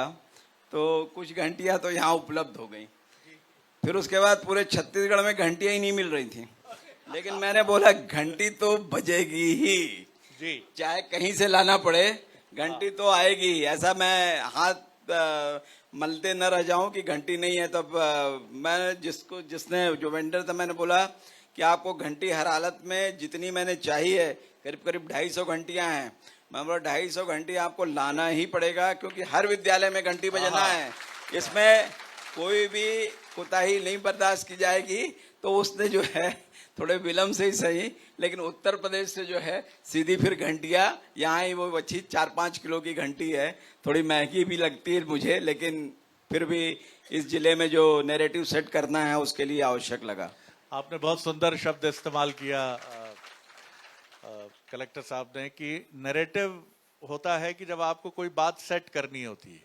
तो कुछ घंटियां तो यहाँ उपलब्ध हो गई, फिर उसके बाद पूरे छत्तीसगढ़ में घंटियां ही नहीं मिल रही थी। लेकिन मैंने बोला घंटी तो बजेगी ही जी, चाहे कहीं से लाना पड़े, घंटी तो आएगी। ऐसा मैं हाथ मलते न रह जाऊं कि घंटी नहीं है। तब मैं जिसने जो वेंडर था, मैंने बोला कि आपको घंटी हर हालत में जितनी मैंने चाहिए, करीब करीब 250 घंटियां हैं, मैं बोला 250 घंटी आपको लाना ही पड़ेगा क्योंकि हर विद्यालय में घंटी बजना है, इसमें कोई भी कोताही नहीं बर्दाश्त की जाएगी। तो उसने जो है थोड़े विलम्ब से ही सही, लेकिन उत्तर प्रदेश से जो है सीधी फिर घंटियां यहाँ ही वो अच्छी 4-5 किलो की घंटी है, थोड़ी महंगी भी लगती है मुझे, लेकिन फिर भी इस जिले में जो नैरेटिव सेट करना है उसके लिए आवश्यक लगा। आपने बहुत सुंदर शब्द इस्तेमाल किया कलेक्टर साहब ने कि नैरेटिव होता है कि जब आपको कोई बात सेट करनी होती है।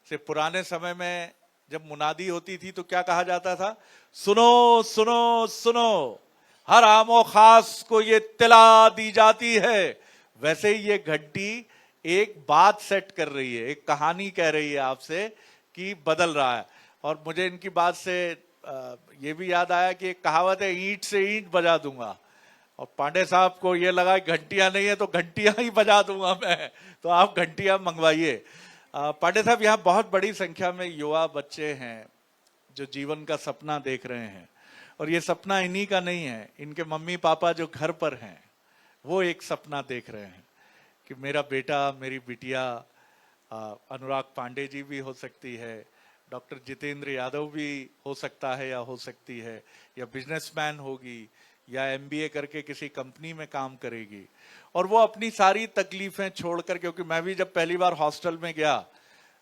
सिर्फ पुराने समय में जब मुनादी होती थी तो क्या कहा जाता था, सुनो सुनो सुनो, हर आमो खास को ये तिला दी जाती है। वैसे ही ये घंटी एक बात सेट कर रही है, एक कहानी कह रही है आपसे कि बदल रहा है। और मुझे इनकी बात से ये भी याद आया कि एक कहावत है, ईंट से ईंट बजा दूंगा। और पांडे साहब को ये लगा घंटियां नहीं है तो घंटियां ही बजा दूंगा मैं, तो आप घंटियां मंगवाइए। पांडे साहब, यहाँ बहुत बड़ी संख्या में युवा बच्चे हैं जो जीवन का सपना देख रहे हैं, और ये सपना इन्हीं का नहीं है, इनके मम्मी पापा जो घर पर हैं वो एक सपना देख रहे हैं कि मेरा बेटा, मेरी बिटिया, अनुराग पांडे जी भी हो सकती है, डॉक्टर जितेंद्र यादव भी हो सकता है या हो सकती है, या बिजनेसमैन होगी, या एमबीए करके किसी कंपनी में काम करेगी। और वो अपनी सारी तकलीफें छोड़कर, क्योंकि मैं भी जब पहली बार हॉस्टल में गया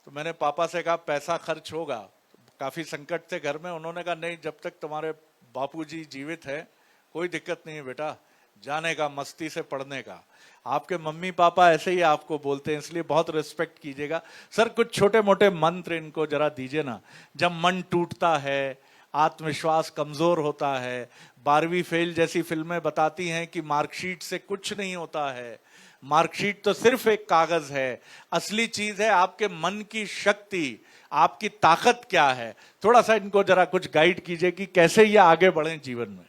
तो मैंने पापा से कहा पैसा खर्च होगा, काफी संकट थे घर में। उन्होंने कहा नहीं, जब तक तुम्हारे बापूजी जीवित है कोई दिक्कत नहीं है बेटा, जाने का, मस्ती से पढ़ने का। आपके मम्मी पापा ऐसे ही आपको बोलते हैं, इसलिए बहुत रिस्पेक्ट कीजिएगा। सर, कुछ छोटे मोटे मंत्र इनको जरा दीजिए ना। जब मन टूटता है, आत्मविश्वास कमजोर होता है। 12वीं फेल जैसी फिल्में बताती हैं कि मार्कशीट से कुछ नहीं होता है, मार्कशीट तो सिर्फ एक कागज है। असली चीज है आपके मन की शक्ति, आपकी ताकत क्या है। थोड़ा सा इनको जरा कुछ गाइड कीजिए कि कैसे ये आगे बढ़े जीवन में।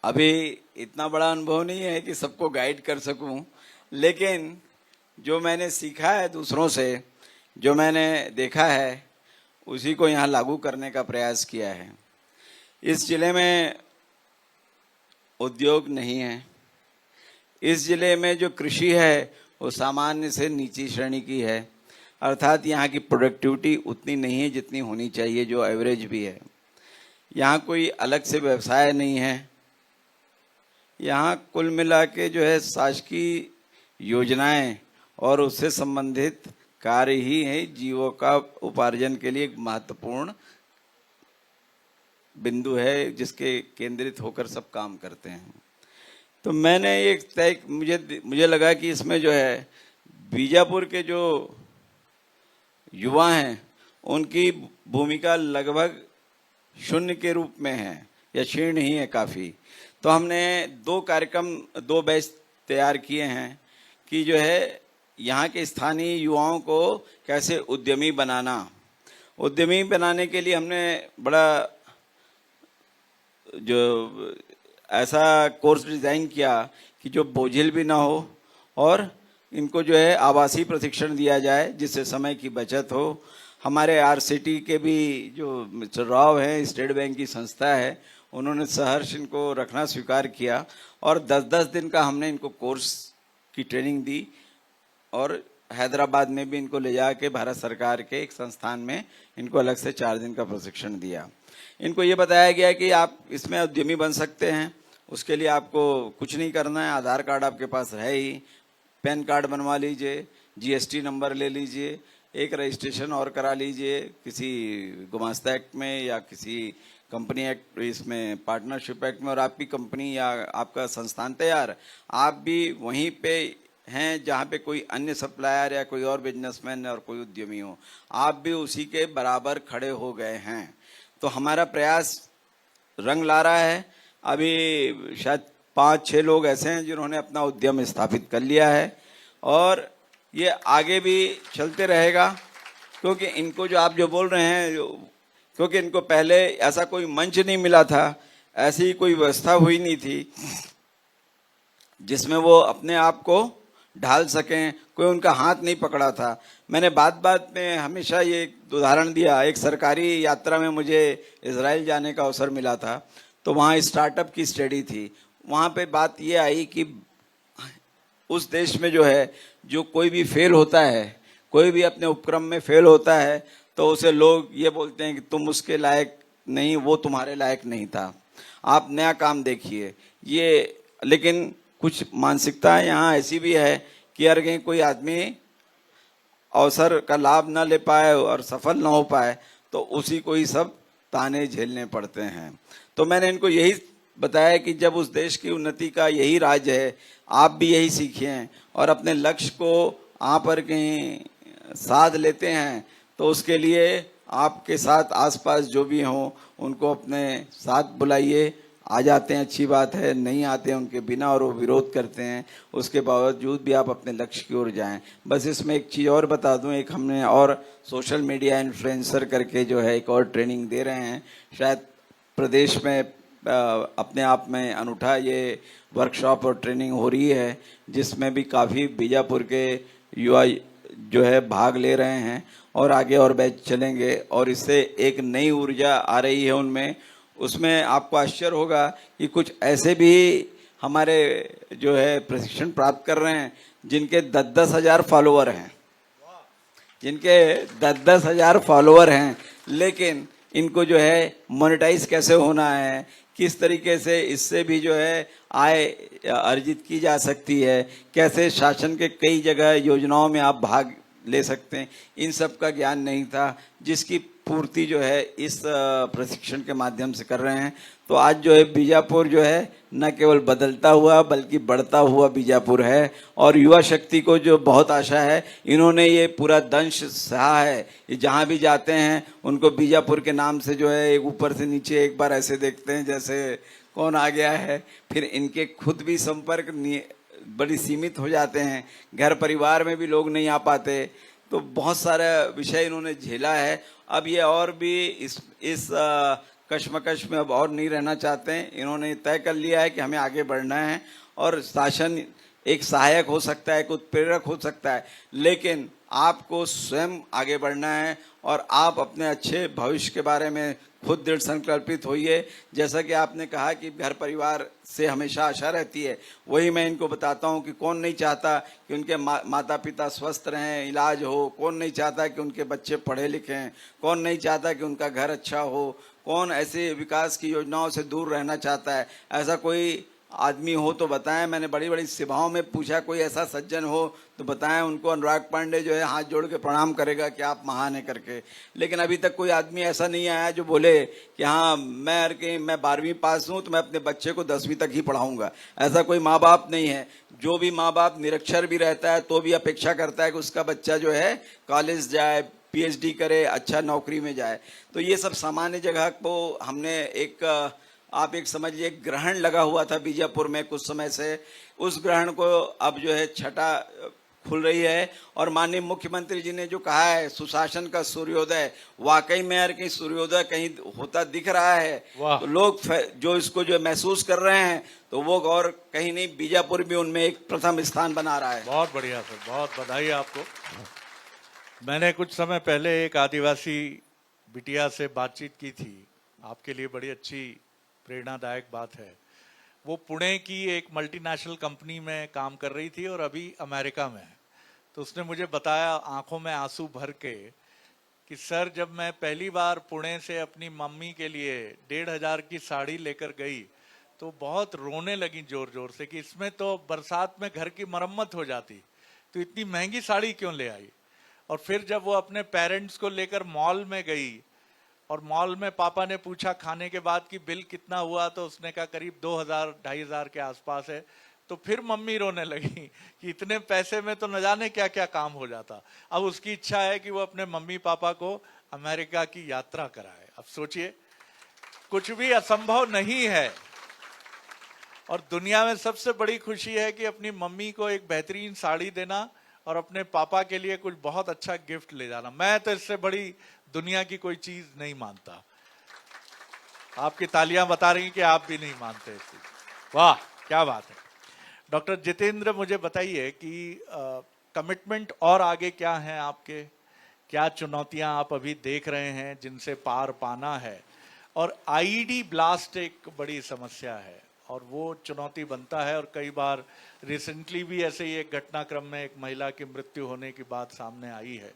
अभी इतना बड़ा अनुभव नहीं है कि सबको गाइड कर सकूं, लेकिन जो मैंने सीखा है दूसरों से, जो मैंने देखा है, उसी को यहाँ लागू करने का प्रयास किया है। इस जिले में उद्योग नहीं है। इस जिले में जो कृषि है वो सामान्य से नीची श्रेणी की है, अर्थात यहाँ की प्रोडक्टिविटी उतनी नहीं है जितनी होनी चाहिए, जो एवरेज भी है। यहाँ कोई अलग से व्यवसाय नहीं है। यहाँ कुल मिला के जो है शासकीय योजनाएं और उससे संबंधित कार्य ही है जीवों का उपार्जन के लिए एक महत्वपूर्ण बिंदु है, जिसके केंद्रित होकर सब काम करते हैं। तो मैंने एक तय मुझे लगा कि इसमें जो है बीजापुर के जो युवा हैं उनकी भूमिका लगभग शून्य के रूप में है या क्षीण ही है काफ़ी। तो हमने 2 बैच तैयार किए हैं कि जो है यहाँ के स्थानीय युवाओं को कैसे उद्यमी बनाना। उद्यमी बनाने के लिए हमने बड़ा जो ऐसा कोर्स डिज़ाइन किया कि जो बोझिल भी ना हो और इनको जो है आवासीय प्रशिक्षण दिया जाए, जिससे समय की बचत हो। हमारे आरसीटी के भी जो मिस्टर राव हैं, स्टेट बैंक की संस्था है, उन्होंने सहर्ष इनको रखना स्वीकार किया और 10-10 दिन का हमने इनको कोर्स की ट्रेनिंग दी और हैदराबाद में भी इनको ले जाके भारत सरकार के एक संस्थान में इनको अलग से 4 दिन का प्रशिक्षण दिया। इनको ये बताया गया कि आप इसमें उद्यमी बन सकते हैं, उसके लिए आपको कुछ नहीं करना है। आधार कार्ड आपके पास है ही, पैन कार्ड बनवा लीजिए, जीएसटी नंबर ले लीजिए, एक रजिस्ट्रेशन और करा लीजिए किसी गुमास्ता एक्ट में या किसी कंपनी एक्ट, इसमें पार्टनरशिप एक्ट में, और आपकी कंपनी या आपका संस्थान तैयार। आप भी वहीं पे हैं जहाँ पे कोई अन्य सप्लायर या कोई और बिजनेसमैन और कोई उद्यमी हो, आप भी उसी के बराबर खड़े हो गए हैं। तो हमारा प्रयास रंग ला रहा है। अभी शायद 5-6 लोग ऐसे हैं जिन्होंने अपना उद्यम स्थापित कर लिया है और ये आगे भी चलते रहेगा, क्योंकि इनको जो आप जो बोल रहे हैं, क्योंकि इनको पहले ऐसा कोई मंच नहीं मिला था, ऐसी कोई व्यवस्था हुई नहीं थी जिसमें वो अपने आप को ढाल सकें, कोई उनका हाथ नहीं पकड़ा था। मैंने बात में हमेशा ये एक उदाहरण दिया। एक सरकारी यात्रा में मुझे इजराइल जाने का अवसर मिला था, तो वहाँ स्टार्टअप की स्टडी थी। वहाँ पे बात ये आई कि उस देश में जो है, जो कोई भी फेल होता है, कोई भी अपने उपक्रम में फेल होता है, तो उसे लोग ये बोलते हैं कि तुम उसके लायक नहीं, वो तुम्हारे लायक नहीं था, आप नया काम देखिए। ये लेकिन कुछ मानसिकता यहाँ ऐसी भी है कि अगर कहीं कोई आदमी अवसर का लाभ न ले पाए और सफल न हो पाए तो उसी को ही सब ताने झेलने पड़ते हैं। तो मैंने इनको यही बताया कि जब उस देश की उन्नति का यही राज है, आप भी यही सीखें और अपने लक्ष्य को आप पर कहीं साध लेते हैं तो उसके लिए आपके साथ आसपास जो भी हों उनको अपने साथ बुलाइए। आ जाते हैं अच्छी बात है, नहीं आते हैं उनके बिना और वो विरोध करते हैं, उसके बावजूद भी आप अपने लक्ष्य की ओर जाएं। बस इसमें एक चीज़ और बता दूं, एक हमने और सोशल मीडिया इन्फ्लुएंसर करके जो है एक और ट्रेनिंग दे रहे हैं। शायद प्रदेश में अपने आप में अनूठा ये वर्कशॉप और ट्रेनिंग हो रही है, जिसमें भी काफ़ी बीजापुर के युवा जो है भाग ले रहे हैं और आगे और बैच चलेंगे और इससे एक नई ऊर्जा आ रही है उनमें। उसमें आपको आश्चर्य होगा कि कुछ ऐसे भी हमारे जो है प्रशिक्षण प्राप्त कर रहे हैं जिनके 10-10 हज़ार फॉलोअर हैं, जिनके 10-10 हज़ार फॉलोअर हैं, लेकिन इनको जो है मोनेटाइज कैसे होना है, किस तरीके से इससे भी जो है आय अर्जित की जा सकती है, कैसे शासन के कई जगह योजनाओं में आप भाग ले सकते हैं, इन सब का ज्ञान नहीं था, जिसकी पूर्ति जो है इस प्रशिक्षण के माध्यम से कर रहे हैं। तो आज जो है बीजापुर जो है न केवल बदलता हुआ बल्कि बढ़ता हुआ बीजापुर है, और युवा शक्ति को जो बहुत आशा है, इन्होंने ये पूरा दंश सहा है। ये जहाँ भी जाते हैं उनको बीजापुर के नाम से जो है एक ऊपर से नीचे एक बार ऐसे देखते हैं जैसे कौन आ गया है। फिर इनके खुद भी संपर्क बड़ी सीमित हो जाते हैं, घर परिवार में भी लोग नहीं आ पाते। तो बहुत सारा विषय इन्होंने झेला है। अब ये और भी इस कश्मकश में अब और नहीं रहना चाहते हैं। इन्होंने तय कर लिया है कि हमें आगे बढ़ना है, और शासन एक सहायक हो सकता है, एक उत्प्रेरक हो सकता है, लेकिन आपको स्वयं आगे बढ़ना है और आप अपने अच्छे भविष्य के बारे में खुद दृढ़ संकल्पित होइए। जैसा कि आपने कहा कि घर परिवार से हमेशा आशा रहती है, वही मैं इनको बताता हूं कि कौन नहीं चाहता कि उनके माता पिता स्वस्थ रहें, इलाज हो, कौन नहीं चाहता कि उनके बच्चे पढ़े लिखें, कौन नहीं चाहता कि उनका घर अच्छा हो, कौन ऐसे विकास की योजनाओं से दूर रहना चाहता है। ऐसा कोई आदमी हो तो बताएं। मैंने बड़ी बड़ी सभाओं में पूछा कोई ऐसा सज्जन हो तो बताएं। उनको अनुराग पांडे जो है हाथ जोड़ के प्रणाम करेगा कि आप महान है करके, लेकिन अभी तक कोई आदमी ऐसा नहीं आया जो बोले कि हाँ मैं 12वीं पास हूँ तो मैं अपने बच्चे को 10वीं तक ही पढ़ाऊंगा। ऐसा कोई माँ बाप नहीं है। जो भी माँ बाप निरक्षर भी रहता है तो भी अपेक्षा करता है कि उसका बच्चा जो है कॉलेज जाए, PhD करे, अच्छा नौकरी में जाए। तो ये सब सामान्य जगह को हमने आप एक समझिए ग्रहण लगा हुआ था बीजापुर में कुछ समय से, उस ग्रहण को अब जो है छटा खुल रही है। और माननीय मुख्यमंत्री जी ने जो कहा है सुशासन का सूर्योदय, वाकई में यार कहीं सूर्योदय कहीं होता दिख रहा है। तो लोग जो इसको जो महसूस कर रहे हैं तो वो और कहीं नहीं, बीजापुर भी उनमें एक प्रथम स्थान बना रहा है। बहुत बढ़िया सर, बहुत बधाई आपको। मैंने कुछ समय पहले एक आदिवासी बिटिया से बातचीत की थी, आपके लिए बड़ी अच्छी प्रेरणादायक बात है। वो पुणे की एक मल्टीनेशनल कंपनी में काम कर रही थी और अभी अमेरिका में है। तो उसने मुझे बताया आंखों में आंसू भर के कि सर जब मैं पहली बार पुणे से अपनी मम्मी के लिए 1500 की साड़ी लेकर गई तो बहुत रोने लगी जोर जोर से कि इसमें तो बरसात में घर की मरम्मत हो जाती, तो इतनी महंगी साड़ी क्यों ले आई। और फिर जब वो अपने पेरेंट्स को लेकर मॉल में गई और मॉल में पापा ने पूछा खाने के बाद कि बिल कितना हुआ, तो उसने कहा करीब 2000-2500 के आसपास है। तो फिर मम्मी रोने लगी कि इतने पैसे में तो न जाने क्या क्या काम हो जाता। अब उसकी इच्छा है कि वो अपने मम्मी पापा को अमेरिका की यात्रा कराए। अब सोचिए, कुछ भी असंभव नहीं है। और दुनिया में सबसे बड़ी खुशी है कि अपनी मम्मी को एक बेहतरीन साड़ी देना और अपने पापा के लिए कुछ बहुत अच्छा गिफ्ट ले जाना। मैं तो इससे बड़ी दुनिया की कोई चीज नहीं मानता। आपकी तालियां बता रही कि आप भी नहीं मानते इस चीज। वाह क्या बात है। डॉक्टर जितेंद्र, मुझे बताइए कि कमिटमेंट और आगे क्या है आपके, क्या चुनौतियां आप अभी देख रहे हैं जिनसे पार पाना है। और आईईडी ब्लास्ट एक बड़ी समस्या है और वो चुनौती बनता है, और कई बार रिसेंटली भी ऐसे ही एक घटनाक्रम में एक महिला की मृत्यु होने की बात सामने आई है।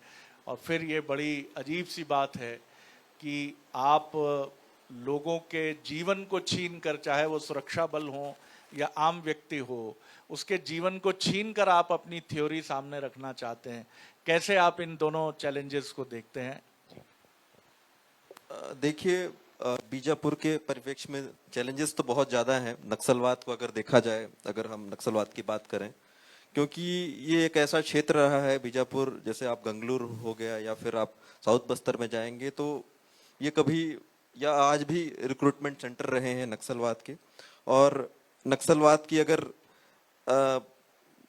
और फिर ये बड़ी अजीब सी बात है कि आप लोगों के जीवन को छीन कर, चाहे वो सुरक्षा बल हो या आम व्यक्ति हो, उसके जीवन को छीन कर आप अपनी थ्योरी सामने रखना चाहते हैं। कैसे आप इन दोनों चैलेंजेस को देखते हैं? देखिए, बीजापुर के परिप्रेक्ष्य में चैलेंजेस तो बहुत ज़्यादा हैं। नक्सलवाद को अगर देखा जाए, अगर हम नक्सलवाद की बात करें, क्योंकि ये एक ऐसा क्षेत्र रहा है बीजापुर, जैसे आप गंगलूर हो गया या फिर आप साउथ बस्तर में जाएंगे तो ये कभी या आज भी रिक्रूटमेंट सेंटर रहे हैं नक्सलवाद के। और नक्सलवाद की अगर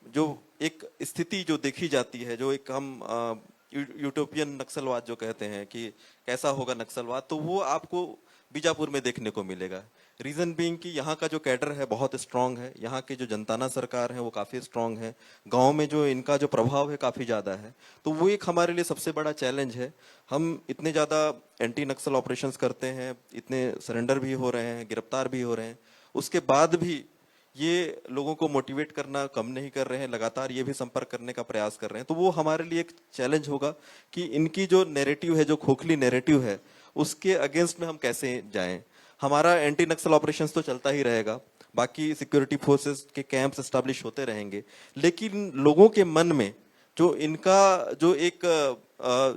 जो एक स्थिति जो देखी जाती है, जो एक हम यूटोपियन नक्सलवाद जो कहते हैं कि कैसा होगा नक्सलवाद, तो वो आपको बीजापुर में देखने को मिलेगा। रीजन बीइंग कि यहाँ का जो कैडर है बहुत स्ट्रांग है, यहाँ की जो जनताना सरकार है वो काफ़ी स्ट्रांग है, गांव में जो इनका जो प्रभाव है काफ़ी ज़्यादा है। तो वो एक हमारे लिए सबसे बड़ा चैलेंज है। हम इतने ज़्यादा एंटी नक्सल ऑपरेशंस करते हैं, इतने सरेंडर भी हो रहे हैं, गिरफ्तार भी हो रहे हैं, उसके बाद भी ये लोगों को मोटिवेट करना कम नहीं कर रहे हैं, लगातार ये भी संपर्क करने का प्रयास कर रहे हैं। तो वो हमारे लिए एक चैलेंज होगा कि इनकी जो नैरेटिव है, जो खोखली नैरेटिव है, उसके अगेंस्ट में हम कैसे जाएं। हमारा एंटी नक्सल ऑपरेशंस तो चलता ही रहेगा, बाकी सिक्योरिटी फोर्सेस के कैंप्स एस्टैब्लिश होते रहेंगे, लेकिन लोगों के मन में जो इनका जो एक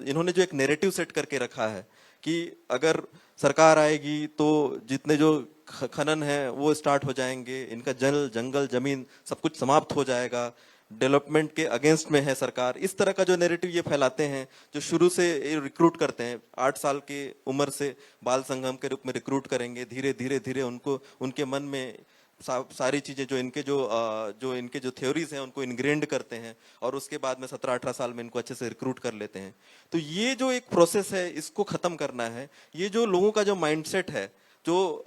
इन्होंने जो एक नैरेटिव सेट करके रखा है कि अगर सरकार आएगी तो जितने जो खनन है वो स्टार्ट हो जाएंगे, इनका जल जंगल जमीन सब कुछ समाप्त हो जाएगा, डेवलपमेंट के अगेंस्ट में है सरकार। इस तरह का जो नैरेटिव ये फैलाते हैं, जो शुरू से रिक्रूट करते हैं, 8 साल की उम्र से बाल संगम के रूप में रिक्रूट करेंगे, धीरे धीरे धीरे उनको उनके मन में सारी चीजें जो इनके जो थ्योरीज हैं उनको इनग्रेंड करते हैं और उसके बाद में 17-18 साल में इनको अच्छे से रिक्रूट कर लेते हैं। तो ये जो एक प्रोसेस है इसको खत्म करना है। ये जो लोगों का जो माइंडसेट है, जो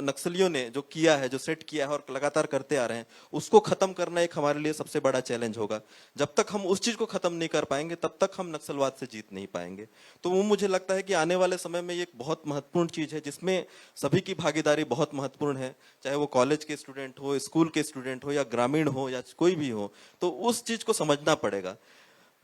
नक्सलियों ने जो किया है, जो सेट किया है और लगातार करते आ रहे हैं, उसको खत्म करना एक हमारे लिए सबसे बड़ा चैलेंज होगा। जब तक हम उस चीज को खत्म नहीं कर पाएंगे तब तक हम नक्सलवाद से जीत नहीं पाएंगे। तो वो मुझे लगता है कि आने वाले समय में ये एक बहुत महत्वपूर्ण चीज है जिसमें सभी की भागीदारी बहुत महत्वपूर्ण है, चाहे वो कॉलेज के स्टूडेंट हो, स्कूल के स्टूडेंट हो या ग्रामीण हो या कोई भी हो। तो उस चीज को समझना पड़ेगा।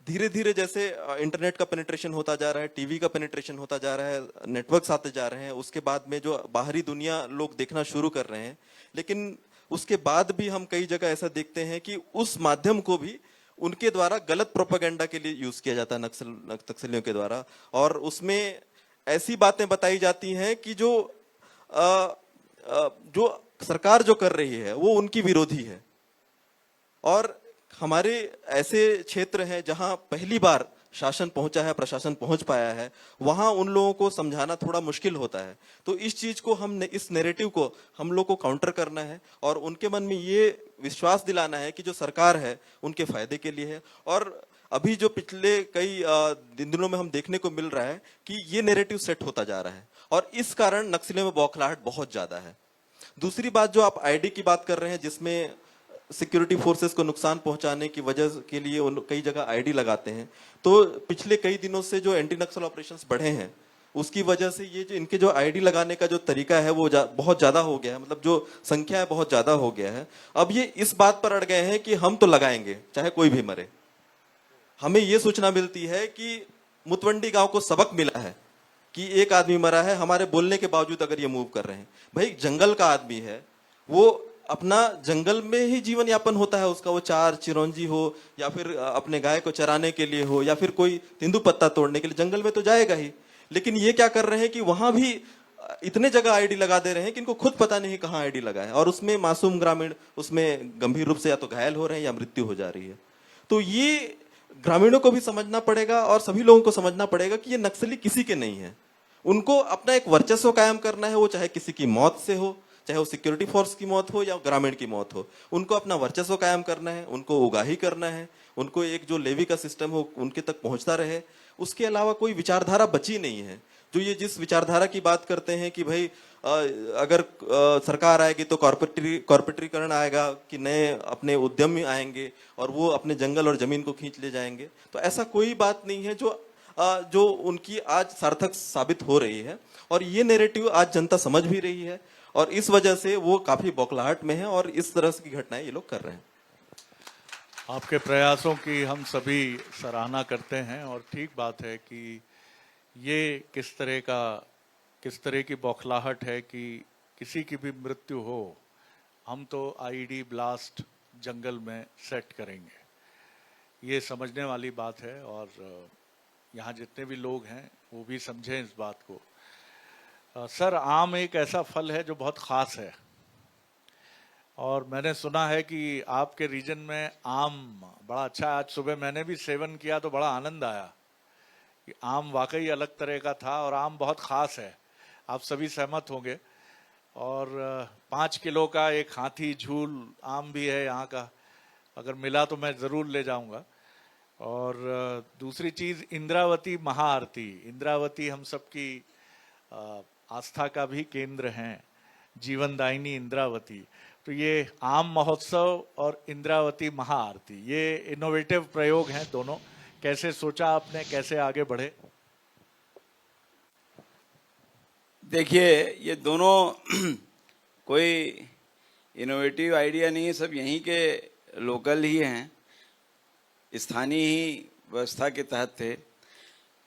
धीरे धीरे जैसे इंटरनेट का पेनिट्रेशन होता जा रहा है, टीवी का पेनिट्रेशन होता जा रहा है, नेटवर्क्स आते जा रहे हैं, उसके बाद में जो बाहरी दुनिया लोग देखना शुरू कर रहे हैं, लेकिन उसके बाद भी हम कई जगह ऐसा देखते हैं कि उस माध्यम को भी उनके द्वारा गलत प्रोपेगेंडा के लिए यूज किया जाता है, नक्सलियों के द्वारा। और उसमें ऐसी बातें बताई जाती हैं कि जो सरकार जो कर रही है वो उनकी विरोधी है। और हमारे ऐसे क्षेत्र हैं जहां पहली बार शासन पहुंचा है, प्रशासन पहुंच पाया है, वहां उन लोगों को समझाना थोड़ा मुश्किल होता है। तो इस चीज को इस नैरेटिव को हम लोग को काउंटर करना है और उनके मन में ये विश्वास दिलाना है कि जो सरकार है उनके फायदे के लिए है। और अभी जो पिछले कई दिनों में हम देखने को मिल रहा है कि ये नैरेटिव सेट होता जा रहा है और इस कारण नक्सलियों में बौखलाहट बहुत ज्यादा है। दूसरी बात जो आप आईडी की बात कर रहे हैं, जिसमें सिक्योरिटी फोर्सेस को नुकसान पहुंचाने की वजह के लिए कई जगह आईडी लगाते हैं, तो पिछले कई दिनों से जो एंटी नक्सल ऑपरेशंस बढ़े हैं उसकी वजह से ये जो इनके जो आईडी लगाने का जो तरीका है वो बहुत ज्यादा हो गया है, मतलब जो संख्या है बहुत ज्यादा हो गया है। अब ये इस बात पर अड़ गए हैं कि हम तो लगाएंगे चाहे कोई भी मरे। हमें ये सूचना मिलती है कि मुतवंडी गांव को सबक मिला है कि एक आदमी मरा है, हमारे बोलने के बावजूद अगर ये मूव कर रहे हैं। भाई जंगल का आदमी है, वो अपना जंगल में ही जीवन यापन होता है उसका, वो चार चिरौंजी हो या फिर अपने गाय को चराने के लिए हो या फिर कोई तेंदू पत्ता तोड़ने के लिए जंगल में तो जाएगा ही। लेकिन ये क्या कर रहे हैं कि वहां भी इतने जगह आईडी लगा दे रहे हैं कि इनको खुद पता नहीं कहाँ आईडी लगा है और उसमें मासूम ग्रामीण उसमें गंभीर रूप से या तो घायल हो रहे हैं या मृत्यु हो जा रही है। तो ये ग्रामीणों को भी समझना पड़ेगा और सभी लोगों को समझना पड़ेगा कि ये नक्सली किसी के नहीं है। उनको अपना एक वर्चस्व कायम करना है, वो चाहे किसी की मौत से हो, चाहे वो सिक्योरिटी फोर्स की मौत हो या ग्रामीण की मौत हो, उनको अपना वर्चस्व कायम करना है, उनको उगाही करना है, उनको एक जो लेवी का सिस्टम हो उनके तक पहुंचता रहे। उसके अलावा कोई विचारधारा बची नहीं है। जो ये जिस विचारधारा की बात करते हैं कि भाई अगर सरकार आएगी तो कॉर्पोरेटीकरण आएगा, कि नए अपने उद्यमी आएंगे और वो अपने जंगल और जमीन को खींच ले जाएंगे, तो ऐसा कोई बात नहीं है जो उनकी आज सार्थक साबित हो रही है। और ये नैरेटिव आज जनता समझ भी रही है और इस वजह से वो काफी बौखलाहट में है और इस तरह की घटनाएं ये लोग कर रहे हैं। आपके प्रयासों की हम सभी सराहना करते हैं और ठीक बात है कि ये किस तरह की बौखलाहट है कि किसी की भी मृत्यु हो हम तो आईडी ब्लास्ट जंगल में सेट करेंगे, ये समझने वाली बात है। और यहाँ जितने भी लोग हैं वो भी समझें इस बात को। सर, आम एक ऐसा फल है जो बहुत ख़ास है और मैंने सुना है कि आपके रीजन में आम बड़ा अच्छा है। आज सुबह मैंने भी सेवन किया तो बड़ा आनंद आया कि आम वाकई अलग तरह का था और आम बहुत ख़ास है, आप सभी सहमत होंगे। और 5 किलो का एक हाथी झूल आम भी है यहाँ का, अगर मिला तो मैं ज़रूर ले जाऊँगा। और दूसरी चीज़ इंद्रावती महाआरती, इंद्रावती हम सबकी आस्था का भी केंद्र हैं, जीवनदायिनी इंद्रावती। तो ये आम महोत्सव और इंद्रावती महाआरती, ये इनोवेटिव प्रयोग हैं दोनों। कैसे सोचा आपने, कैसे आगे बढ़े? देखिए, ये दोनों कोई इनोवेटिव आइडिया नहीं है, सब यहीं के लोकल ही हैं, स्थानीय ही व्यवस्था के तहत थे।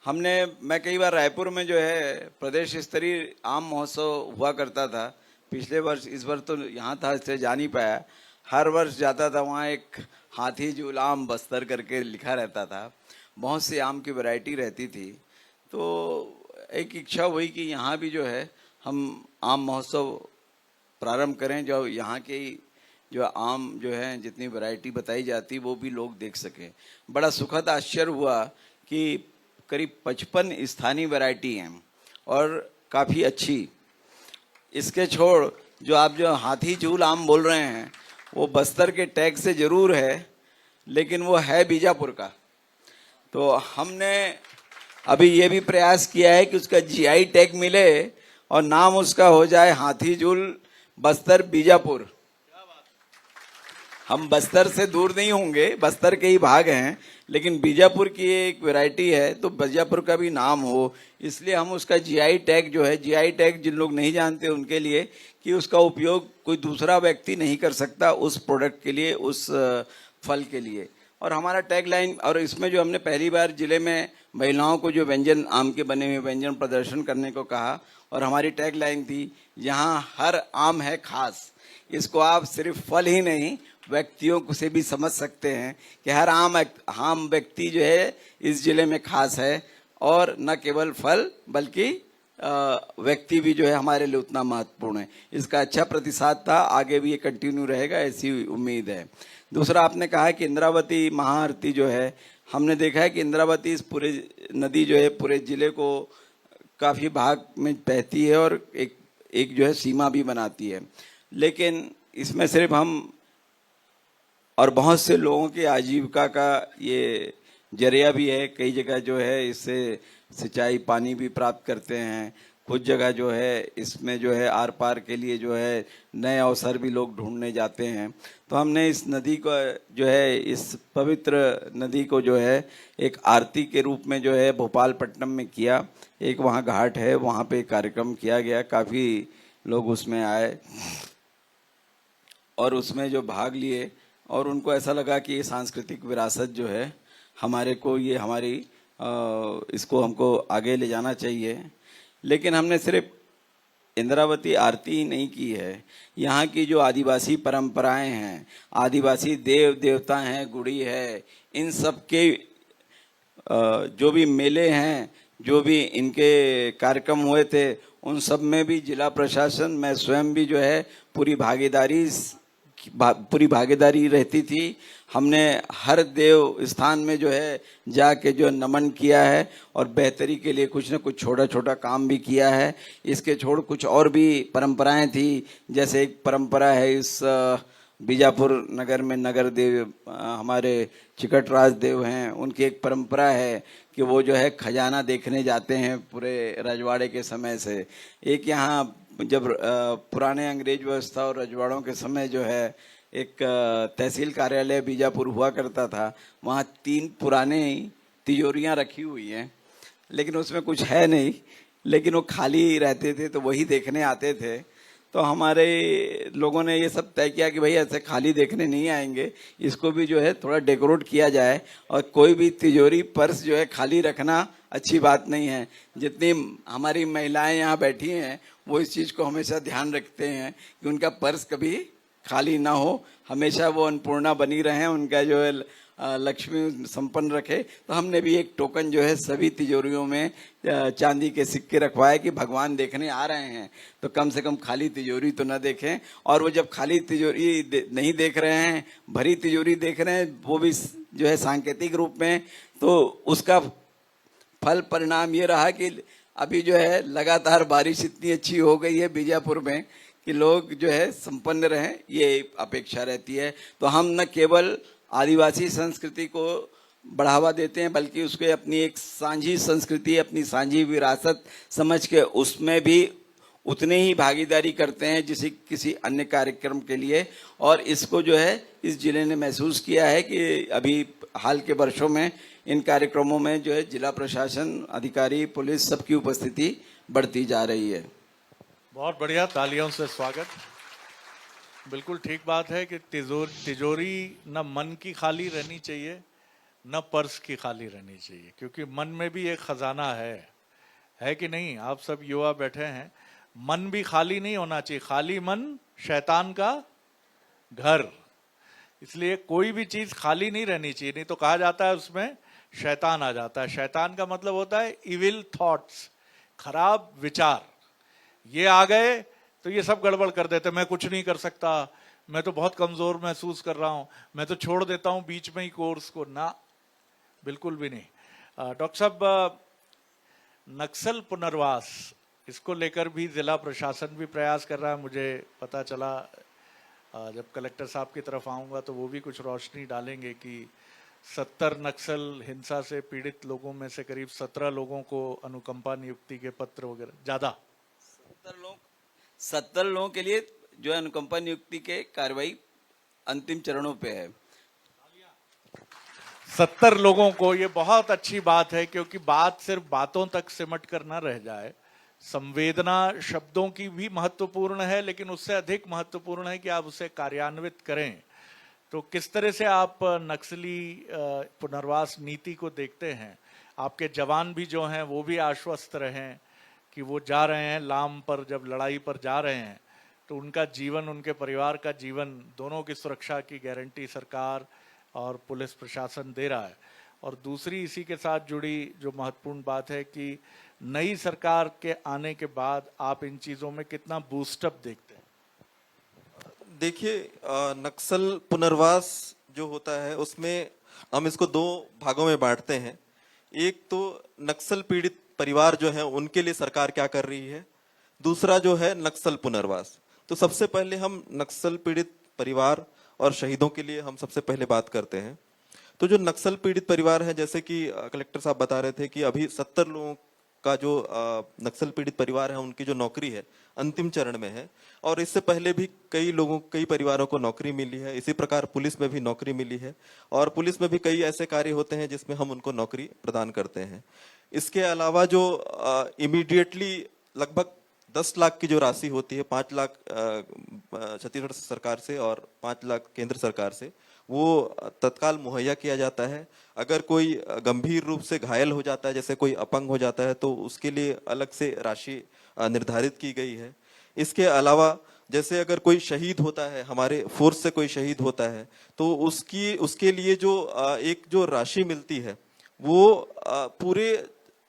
मैं कई बार रायपुर में जो है प्रदेश स्तरीय आम महोत्सव हुआ करता था पिछले वर्ष, इस वर्ष तो यहाँ था इसलिए जा नहीं पाया। हर वर्ष जाता था, वहाँ एक हाथी झूल आम बस्तर करके लिखा रहता था, बहुत सी आम की वैरायटी रहती थी। तो एक इच्छा हुई कि यहाँ भी जो है हम आम महोत्सव प्रारंभ करें, जो यहाँ के जो आम जो है जितनी वैरायटी बताई जाती वो भी लोग देख सकें। बड़ा सुखद आश्चर्य हुआ कि करीब 55 स्थानीय वैरायटी हैं और काफ़ी अच्छी। इसके छोड़ जो आप जो हाथी झूल आम बोल रहे हैं वो बस्तर के टैग से ज़रूर है, लेकिन वो है बीजापुर का। तो हमने अभी ये भी प्रयास किया है कि उसका जीआई टैग मिले और नाम उसका हो जाए हाथी झूल बस्तर बीजापुर। हम बस्तर से दूर नहीं होंगे, बस्तर के ही भाग हैं, लेकिन बीजापुर की एक वैरायटी है तो बीजापुर का भी नाम हो, इसलिए हम उसका जीआई टैग जो है, जीआई टैग जिन लोग नहीं जानते उनके लिए कि उसका उपयोग कोई दूसरा व्यक्ति नहीं कर सकता उस प्रोडक्ट के लिए, उस फल के लिए। और हमारा टैग लाइन, और इसमें जो हमने पहली बार जिले में महिलाओं को जो व्यंजन आम के बने हुए व्यंजन प्रदर्शन करने को कहा, और हमारी टैग लाइन थी यहाँ हर आम है खास। इसको आप सिर्फ फल ही नहीं व्यक्तियों को से भी समझ सकते हैं कि हर आम व्यक्ति जो है इस जिले में खास है, और न केवल फल बल्कि व्यक्ति भी जो है हमारे लिए उतना महत्वपूर्ण है। इसका अच्छा प्रतिसाद था, आगे भी ये कंटिन्यू रहेगा ऐसी उम्मीद है। दूसरा, आपने कहा कि इंद्रावती महाआरती जो है, हमने देखा है कि इंद्रावती इस पूरे नदी जो है पूरे जिले को काफ़ी भाग में बहती है और एक जो है सीमा भी बनाती है, लेकिन इसमें सिर्फ हम और बहुत से लोगों की आजीविका का ये जरिया भी है। कई जगह जो है इससे सिंचाई पानी भी प्राप्त करते हैं, कुछ जगह जो है इसमें जो है आर पार के लिए जो है नए अवसर भी लोग ढूंढने जाते हैं। तो हमने इस नदी को जो है, इस पवित्र नदी को जो है एक आरती के रूप में जो है भोपालपट्टनम में किया। एक वहाँ घाट है, वहाँ पे कार्यक्रम किया गया, काफ़ी लोग उसमें आए और उसमें जो भाग लिए, और उनको ऐसा लगा कि ये सांस्कृतिक विरासत जो है हमारे को, ये हमारी इसको हमको आगे ले जाना चाहिए। लेकिन हमने सिर्फ इंद्रावती आरती ही नहीं की है, यहाँ की जो आदिवासी परंपराएं हैं, आदिवासी देव देवता हैं, गुड़ी है, इन सब के जो भी मेले हैं, जो भी इनके कार्यक्रम हुए थे, उन सब में भी जिला प्रशासन, मैं स्वयं भी जो है पूरी भागीदारी रहती थी। हमने हर देव स्थान में जो है जाके जो नमन किया है और बेहतरी के लिए कुछ न कुछ छोटा छोटा काम भी किया है। इसके छोड़ कुछ और भी परंपराएं थी, जैसे एक परंपरा है इस बीजापुर नगर में, नगर देव हमारे चिकटराज देव हैं, उनकी एक परंपरा है कि वो जो है खजाना देखने जाते हैं पूरे रजवाड़े के समय से। एक यहाँ जब पुराने अंग्रेज व्यवस्था और रजवाड़ों के समय जो है एक तहसील कार्यालय बीजापुर हुआ करता था, वहाँ 3 पुराने तिजोरियाँ रखी हुई हैं, लेकिन उसमें कुछ है नहीं, लेकिन वो खाली रहते थे, तो वही देखने आते थे। तो हमारे लोगों ने ये सब तय किया कि भाई ऐसे खाली देखने नहीं आएंगे, इसको भी जो है थोड़ा डेकोरेट किया जाए, और कोई भी तिजोरी पर्स जो है खाली रखना अच्छी बात नहीं है। जितनी हमारी महिलाएं यहाँ बैठी हैं वो इस चीज़ को हमेशा ध्यान रखते हैं कि उनका पर्स कभी खाली ना हो, हमेशा वो अन्नपूर्णा बनी रहें, उनका जो है लक्ष्मी संपन्न रखे। तो हमने भी एक टोकन जो है सभी तिजोरियों में चांदी के सिक्के रखवाए कि भगवान देखने आ रहे हैं तो कम से कम खाली तिजोरी तो न देखें। और वो जब खाली तिजोरी नहीं देख रहे हैं, भरी तिजोरी देख रहे हैं, वो भी जो है सांकेतिक रूप में, तो उसका फल परिणाम ये रहा कि अभी जो है लगातार बारिश इतनी अच्छी हो गई है बीजापुर में कि लोग जो है संपन्न रहें, ये अपेक्षा रहती है। तो हम न केवल आदिवासी संस्कृति को बढ़ावा देते हैं, बल्कि उसके अपनी एक सांझी संस्कृति, अपनी सांझी विरासत समझ के उसमें भी उतने ही भागीदारी करते हैं जैसे किसी अन्य कार्यक्रम के लिए। और इसको जो है इस जिले ने महसूस किया है कि अभी हाल के वर्षों में इन कार्यक्रमों में जो है जिला प्रशासन, अधिकारी, पुलिस सबकी उपस्थिति बढ़ती जा रही है। बहुत बढ़िया, तालियों से स्वागत। बिल्कुल ठीक बात है कि तिजोरी न मन की खाली रहनी चाहिए न पर्स की खाली रहनी चाहिए, क्योंकि मन में भी एक खजाना है कि नहीं? आप सब युवा बैठे हैं, मन भी खाली नहीं होना चाहिए। खाली मन शैतान का घर, इसलिए कोई भी चीज खाली नहीं रहनी चाहिए, नहीं तो कहा जाता है उसमें शैतान आ जाता है। शैतान का मतलब होता है इविल थॉट्स, खराब विचार ये आ गए तो ये सब गड़बड़ कर देते। मैं कुछ नहीं कर सकता, मैं तो बहुत कमजोर महसूस कर रहा हूं, मैं तो छोड़ देता हूं बीच में ही कोर्स को। ना, बिल्कुल भी नहीं। डॉक्टर साहब, नक्सल पुनर्वास, इसको लेकर भी जिला प्रशासन भी प्रयास कर रहा है। मुझे पता चला, जब कलेक्टर साहब की तरफ आऊंगा तो वो भी कुछ रोशनी डालेंगे कि 70 नक्सल हिंसा से पीड़ित लोगों में से करीब 17 लोगों को अनुकंपा नियुक्ति के पत्र वगैरह, ज्यादा 70 लोगों के लिए जो है अनुकंपा नियुक्ति के कार्रवाई अंतिम चरणों पे है। 70 लोगों को, ये बहुत अच्छी बात है, क्योंकि बात सिर्फ बातों तक सिमट कर न रह जाए। संवेदना शब्दों की भी महत्वपूर्ण है, लेकिन उससे अधिक महत्वपूर्ण है कि आप उसे कार्यान्वित करें। तो किस तरह से आप नक्सली पुनर्वास नीति को देखते हैं? आपके जवान भी जो हैं वो भी आश्वस्त रहें कि वो जा रहे हैं लाम पर, जब लड़ाई पर जा रहे हैं तो उनका जीवन, उनके परिवार का जीवन, दोनों की सुरक्षा की गारंटी सरकार और पुलिस प्रशासन दे रहा है। और दूसरी इसी के साथ जुड़ी जो महत्वपूर्ण बात है कि नई सरकार के आने के बाद आप इन चीजों में कितना बूस्टअप देखते हैं? देखिए, नक्सल पुनर्वास जो होता है उसमें हम इसको दो भागों में बांटते हैं। एक तो नक्सल पीड़ित परिवार जो है उनके लिए सरकार क्या कर रही है, दूसरा जो है नक्सल पुनर्वास। तो सबसे पहले हम नक्सल पीड़ित परिवार और शहीदों के लिए हम सबसे पहले बात करते हैं। तो जो नक्सल पीड़ित परिवार है, जैसे कि कलेक्टर साहब बता रहे थे कि अभी 70 लोगों का जो नक्सल पीड़ित परिवार है उनकी जो नौकरी है अंतिम चरण में है, और इससे पहले भी कई परिवारों को नौकरी मिली है। इसी प्रकार पुलिस में भी नौकरी मिली है, और पुलिस में भी कई ऐसे कार्य होते हैं जिसमें हम उनको नौकरी प्रदान करते हैं। इसके अलावा जो इमीडिएटली लगभग 10 लाख की जो राशि होती है, 5 लाख छत्तीसगढ़ सरकार से और 5 लाख केंद्र सरकार से, वो तत्काल मुहैया किया जाता है। अगर कोई गंभीर रूप से घायल हो जाता है, जैसे कोई अपंग हो जाता है, तो उसके लिए अलग से राशि निर्धारित की गई है। इसके अलावा जैसे अगर कोई शहीद होता है, हमारे फोर्स से कोई शहीद होता है, तो उसके लिए जो एक जो राशि मिलती है वो पूरे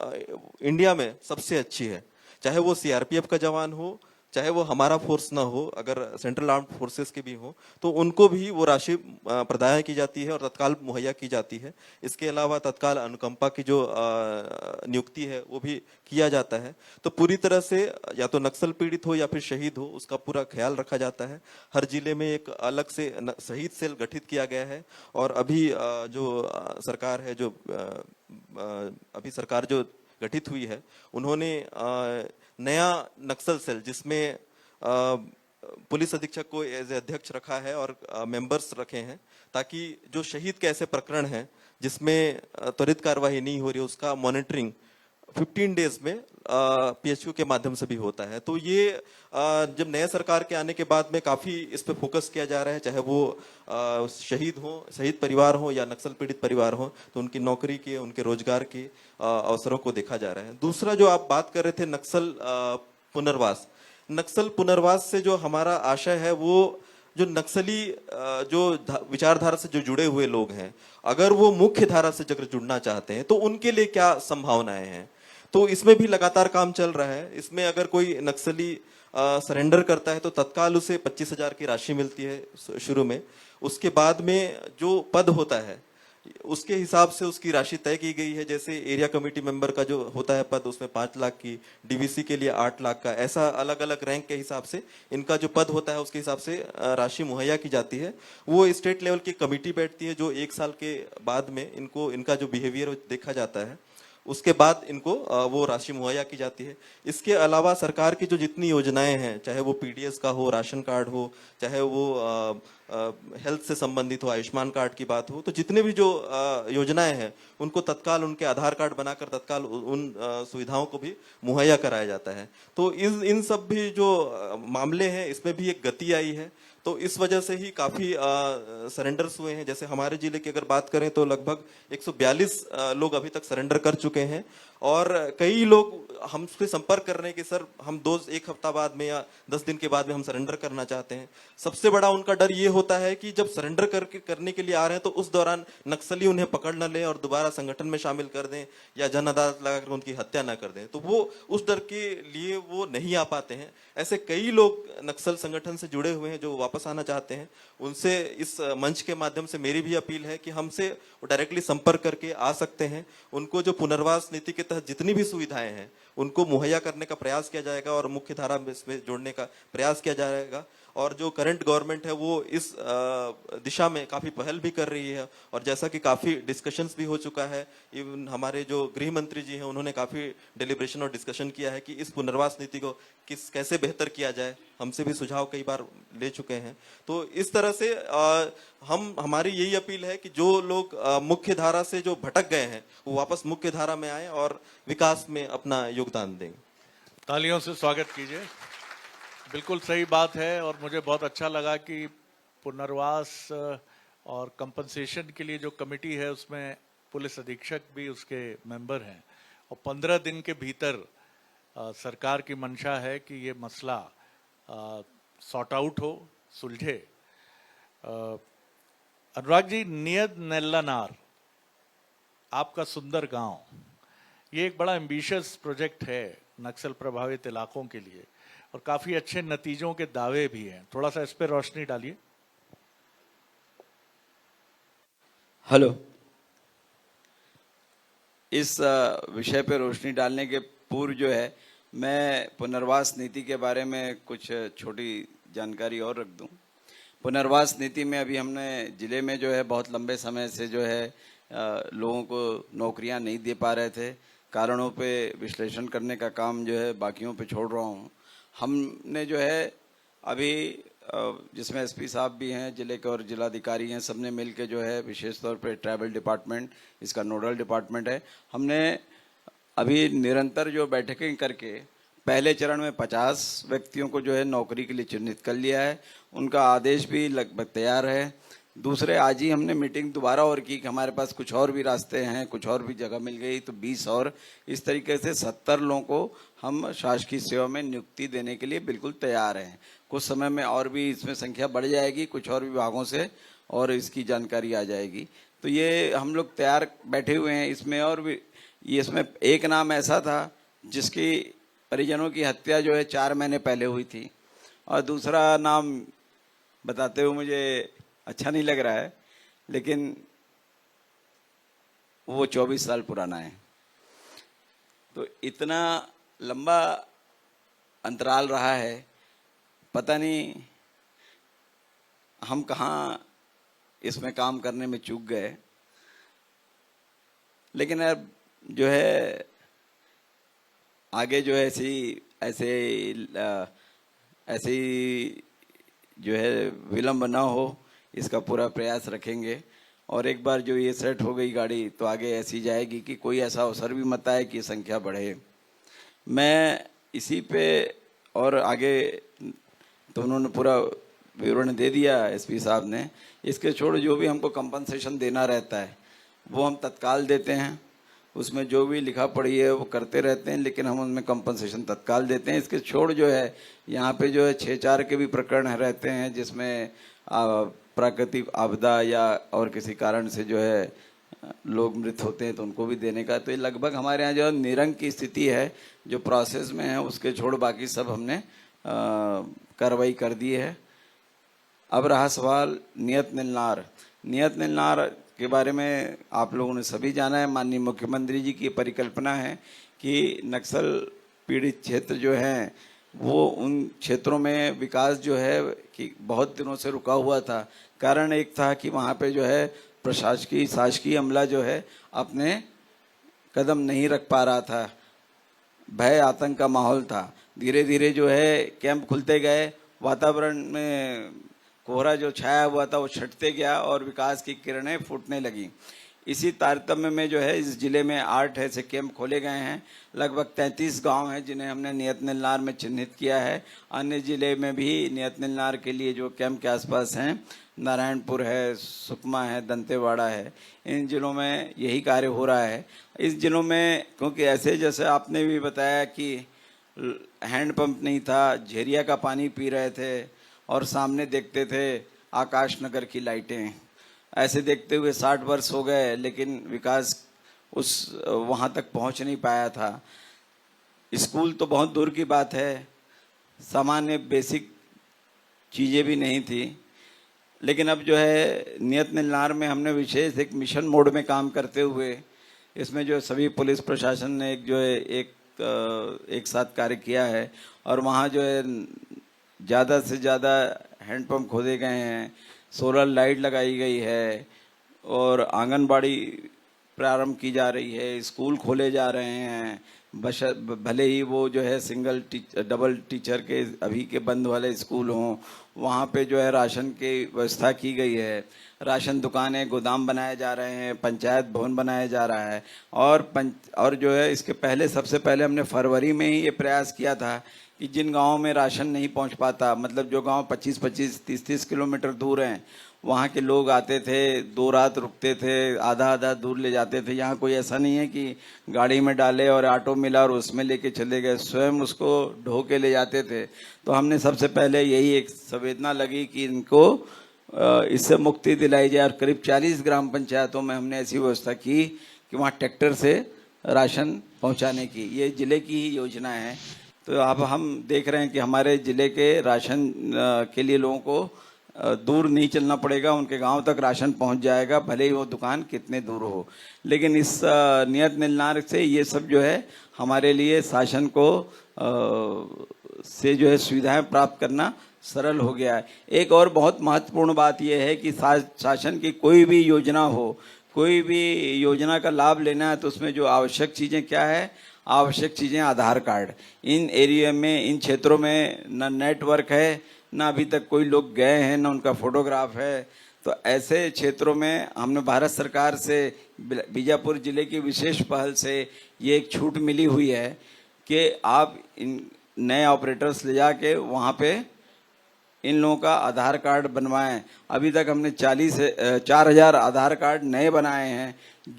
इंडिया में सबसे अच्छी है। चाहे वो सीआरपीएफ का जवान हो, चाहे वो हमारा फोर्स ना हो, अगर सेंट्रल आर्म्ड फोर्सेस के भी हो, तो उनको भी वो राशि प्रदान की जाती है और तत्काल मुहैया की जाती है। इसके अलावा तत्काल अनुकंपा की जो नियुक्ति है वो भी किया जाता है। तो पूरी तरह से या तो नक्सल पीड़ित हो या फिर शहीद हो, उसका पूरा ख्याल रखा जाता है। हर जिले में एक अलग से शहीद सेल गठित किया गया है, और अभी जो सरकार है, जो अभी सरकार जो गठित हुई है, उन्होंने नया नक्सल सेल, जिसमें पुलिस अधीक्षक को एज अध्यक्ष रखा है और मेंबर्स रखे हैं, ताकि जो शहीद के ऐसे प्रकरण हैं जिसमें त्वरित कार्रवाई नहीं हो रही, उसका मॉनिटरिंग 15 डेज में पीएचक्यू के माध्यम से भी होता है। तो ये जब नए सरकार के आने के बाद में काफी इस पे फोकस किया जा रहा है, चाहे वो शहीद परिवार हो या नक्सल पीड़ित परिवार हो, तो उनकी नौकरी के, उनके रोजगार के अवसरों को देखा जा रहा है। दूसरा जो आप बात कर रहे थे नक्सल पुनर्वास से जो हमारा आशय है, वो जो नक्सली जो विचारधारा से जो जुड़े हुए लोग हैं, अगर वो मुख्य धारा से अगर जुड़ना चाहते हैं तो उनके लिए क्या संभावनाएं हैं, तो इसमें भी लगातार काम चल रहा है। इसमें अगर कोई नक्सली सरेंडर करता है तो तत्काल उसे 25,000 की राशि मिलती है शुरू में। उसके बाद में जो पद होता है उसके हिसाब से उसकी राशि तय की गई है। जैसे एरिया कमेटी मेंबर का जो होता है पद, उसमें 5 लाख की, डीवीसी के लिए 8 लाख का, ऐसा अलग अलग रैंक के हिसाब से इनका जो पद होता है उसके हिसाब से राशि मुहैया की जाती है। वो स्टेट लेवल की कमेटी बैठती है, जो 1 साल के बाद में इनका जो बिहेवियर देखा जाता है, उसके बाद इनको वो राशि मुहैया की जाती है। इसके अलावा सरकार की जो जितनी योजनाएं हैं, चाहे वो पीडीएस का हो, राशन कार्ड हो, चाहे वो हेल्थ से संबंधित हो, आयुष्मान कार्ड की बात हो, तो जितने भी जो योजनाएं हैं उनको तत्काल उनके आधार कार्ड बनाकर तत्काल उन सुविधाओं को भी मुहैया कराया जाता है। तो इन सब भी जो मामले हैं, इसमें भी एक गति आई है। तो इस वजह से ही काफी सरेंडर्स हुए हैं। जैसे हमारे जिले की अगर बात करें तो लगभग 142 लोग अभी तक सरेंडर कर चुके हैं, और कई लोग हमसे संपर्क कर रहे हैं कि सर हम एक हफ्ता बाद में या 10 दिन के बाद में हम सरेंडर करना चाहते हैं। सबसे बड़ा उनका डर ये होता है कि जब सरेंडर करने के लिए आ रहे हैं तो उस दौरान नक्सली उन्हें पकड़ न लें और दोबारा संगठन में शामिल कर दें या जन अदालत लगाकर उनकी हत्या न कर दें, तो वो उस डर के लिए वो नहीं आ पाते हैं। ऐसे कई लोग नक्सल संगठन से जुड़े हुए हैं जो वापस आना चाहते हैं। उनसे इस मंच के माध्यम से मेरी भी अपील है कि हमसे डायरेक्टली संपर्क करके आ सकते हैं। उनको जो पुनर्वास नीति के तहत जितनी भी सुविधाएं हैं उनको मुहैया करने का प्रयास किया जाएगा और मुख्य धारा में इसमें जोड़ने का प्रयास किया जाएगा। और जो करंट गवर्नमेंट है वो इस दिशा में काफी पहल भी कर रही है और जैसा कि काफी डिस्कशंस भी हो चुका है, इवन हमारे जो गृह मंत्री जी हैं उन्होंने काफी डिलिब्रेशन और डिस्कशन किया है कि इस पुनर्वास नीति को कैसे बेहतर किया जाए। हमसे भी सुझाव कई बार ले चुके हैं। तो इस तरह से हमारी यही अपील है कि जो लोग मुख्य धारा से जो भटक गए हैं वो वापस मुख्य धारा में आए और विकास में अपना योगदान दें। तालियों से स्वागत कीजिए। बिल्कुल सही बात है और मुझे बहुत अच्छा लगा कि पुनर्वास और कंपनसेशन के लिए जो कमेटी है उसमें पुलिस अधीक्षक भी उसके मेंबर हैं और 15 दिन के भीतर सरकार की मंशा है कि ये मसला सॉर्ट आउट हो, सुलझे। अनुराग जी, नियत नेल्लानार आपका सुंदर गांव, ये एक बड़ा एम्बिशियस प्रोजेक्ट है नक्सल प्रभावित इलाकों के लिए और काफी अच्छे नतीजों के दावे भी हैं। थोड़ा सा इस पे रोशनी डालिए। हेलो, इस विषय पे रोशनी डालने के पूर्व जो है मैं पुनर्वास नीति के बारे में कुछ छोटी जानकारी और रख दूं। पुनर्वास नीति में अभी हमने जिले में जो है बहुत लंबे समय से जो है लोगों को नौकरियां नहीं दे पा रहे थे। कारणों पे विश्लेषण करने का काम जो है बाकियों पे छोड़ रहा हूं। हमने जो है अभी जिसमें एसपी साहब भी हैं, जिले के और जिलाधिकारी हैं, सबने मिलकर जो है विशेष तौर पे ट्रैवल डिपार्टमेंट इसका नोडल डिपार्टमेंट है, हमने अभी निरंतर जो बैठकें करके पहले चरण में 50 व्यक्तियों को जो है नौकरी के लिए चिन्हित कर लिया है। उनका आदेश भी लगभग तैयार है। दूसरे आज ही हमने मीटिंग दोबारा और की कि हमारे पास कुछ और भी रास्ते हैं, कुछ और भी जगह मिल गई तो 20 और इस तरीके से 70 लोगों को हम शासकीय सेवा में नियुक्ति देने के लिए बिल्कुल तैयार हैं। कुछ समय में और भी इसमें संख्या बढ़ जाएगी, कुछ और विभागों से और इसकी जानकारी आ जाएगी। तो ये हम लोग तैयार बैठे हुए हैं इसमें। और भी इसमें एक नाम ऐसा था जिसकी परिजनों की हत्या जो है 4 महीने पहले हुई थी और दूसरा नाम बताते हुए मुझे अच्छा नहीं लग रहा है, लेकिन वो 24 साल पुराना है। तो इतना लंबा अंतराल रहा है, पता नहीं हम कहाँ इसमें काम करने में चूक गए। लेकिन अब जो है आगे जो है ऐसे जो है विलम्ब ना हो इसका पूरा प्रयास रखेंगे। और एक बार जो ये सेट हो गई गाड़ी तो आगे ऐसी जाएगी कि कोई ऐसा अवसर भी मत आए कि संख्या बढ़े। मैं इसी पे और आगे तो उन्होंने पूरा विवरण दे दिया एसपी साहब ने। इसके छोड़ जो भी हमको कंपनसेशन देना रहता है वो हम तत्काल देते हैं। उसमें जो भी लिखा पड़ी है वो करते रहते हैं, लेकिन हम उनमें कंपनसेशन तत्काल देते हैं। इसके छोड़ जो है यहाँ पे जो है 6-4 के भी प्रकरण रहते हैं जिसमें प्राकृतिक आपदा या और किसी कारण से जो है लोग मृत होते हैं तो उनको भी देने का। तो ये लगभग हमारे यहाँ जो निरंक की स्थिति है जो प्रोसेस में है, उसके छोड़ बाकी सब हमने कार्रवाई कर दी है। अब रहा सवाल नियत निलनार। नियत निलनार के बारे में आप लोगों ने सभी जाना है। माननीय मुख्यमंत्री जी की परिकल्पना है कि नक्सल पीड़ित क्षेत्र जो हैं वो उन क्षेत्रों में विकास जो है कि बहुत दिनों से रुका हुआ था। कारण एक था कि वहाँ पे जो है प्रशासकीय शासकीय अमला जो है अपने कदम नहीं रख पा रहा था, भय आतंक का माहौल था। धीरे धीरे जो है कैंप खुलते गए, वातावरण में कोहरा जो छाया हुआ था वो छटते गया और विकास की किरणें फूटने लगी। इसी तारतम्य में जो है इस जिले में 8 ऐसे कैंप खोले गए हैं। लगभग 33 गांव हैं जिन्हें हमने नियत निलनार में चिन्हित किया है। अन्य जिले में भी नियत निलनार के लिए जो कैंप के आसपास हैं, नारायणपुर है, सुकमा है, दंतेवाड़ा है, इन जिलों में यही कार्य हो रहा है। इस जिलों में क्योंकि ऐसे जैसे आपने भी बताया कि हैंडपंप नहीं था, झेरिया का पानी पी रहे थे और सामने देखते थे आकाश नगर की लाइटें। ऐसे देखते हुए 60 वर्ष हो गए, लेकिन विकास वहाँ तक पहुँच नहीं पाया था। स्कूल तो बहुत दूर की बात है, सामान्य बेसिक चीज़ें भी नहीं थी। लेकिन अब जो है नियत निलनार में हमने विशेष एक मिशन मोड में काम करते हुए इसमें जो सभी पुलिस प्रशासन ने एक साथ कार्य किया है और वहाँ जो है ज़्यादा से ज़्यादा हैंडपंप खोदे गए हैं, सोलर लाइट लगाई गई है और आंगनबाड़ी प्रारंभ की जा रही है, स्कूल खोले जा रहे हैं। भले ही वो जो है डबल टीचर के अभी के बंद वाले स्कूल हों, वहाँ पे जो है राशन की व्यवस्था की गई है। राशन दुकानें, गोदाम बनाए जा रहे हैं, पंचायत भवन बनाया जा रहा है और जो है इसके पहले सबसे पहले हमने फरवरी में ही ये प्रयास किया था कि जिन गाँवों में राशन नहीं पहुँच पाता, मतलब जो गाँव 25-25, 30-30 किलोमीटर दूर हैं, वहाँ के लोग आते थे, 2 रात रुकते थे, आधा दूर ले जाते थे। यहाँ कोई ऐसा नहीं है कि गाड़ी में डाले और ऑटो मिला और उसमें लेके चले गए, स्वयं उसको ढो के ले जाते थे। तो हमने सबसे पहले यही एक संवेदना लगी कि इनको इससे मुक्ति दिलाई जाए और करीब 40 ग्राम पंचायतों में हमने ऐसी व्यवस्था की कि वहाँ ट्रैक्टर से राशन पहुँचाने की। ये जिले की ही योजना है। तो अब हम देख रहे हैं कि हमारे ज़िले के राशन के लिए लोगों को दूर नहीं चलना पड़ेगा, उनके गांव तक राशन पहुंच जाएगा, भले ही वो दुकान कितने दूर हो। लेकिन इस नियत निलनार से ये सब जो है हमारे लिए शासन को से जो है सुविधाएं प्राप्त करना सरल हो गया है। एक और बहुत महत्वपूर्ण बात यह है कि शासन की कोई भी योजना हो, कोई भी योजना का लाभ लेना है तो उसमें जो आवश्यक चीज़ें क्या है, आवश्यक चीज़ें आधार कार्ड। इन एरिया में, इन क्षेत्रों में न नेटवर्क है, ना अभी तक कोई लोग गए हैं, ना उनका फोटोग्राफ है। तो ऐसे क्षेत्रों में हमने भारत सरकार से, बीजापुर जिले की विशेष पहल से ये एक छूट मिली हुई है कि आप इन नए ऑपरेटर्स ले जाके वहाँ पे इन लोगों का आधार कार्ड बनवाएं। अभी तक हमने 4,000 आधार कार्ड नए बनाए हैं,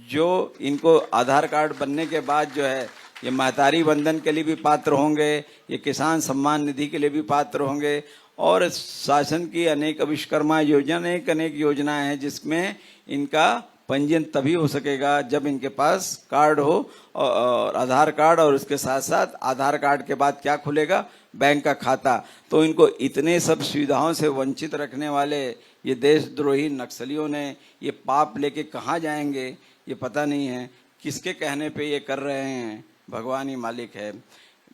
जो इनको आधार कार्ड बनने के बाद जो है ये महतारी बंधन के लिए भी पात्र होंगे, ये किसान सम्मान निधि के लिए भी पात्र होंगे और शासन की अनेक विश्वकर्मा योजना, अनेक योजनाएं हैं जिसमें इनका पंजीयन तभी हो सकेगा जब इनके पास कार्ड हो और आधार कार्ड, और उसके साथ साथ आधार कार्ड के बाद क्या खुलेगा, बैंक का खाता। तो इनको इतने सब सुविधाओं से वंचित रखने वाले ये देशद्रोही नक्सलियों ने ये पाप लेके कहाँ जाएंगे ये पता नहीं है। किसके कहने पे ये कर रहे हैं, भगवान ही मालिक है।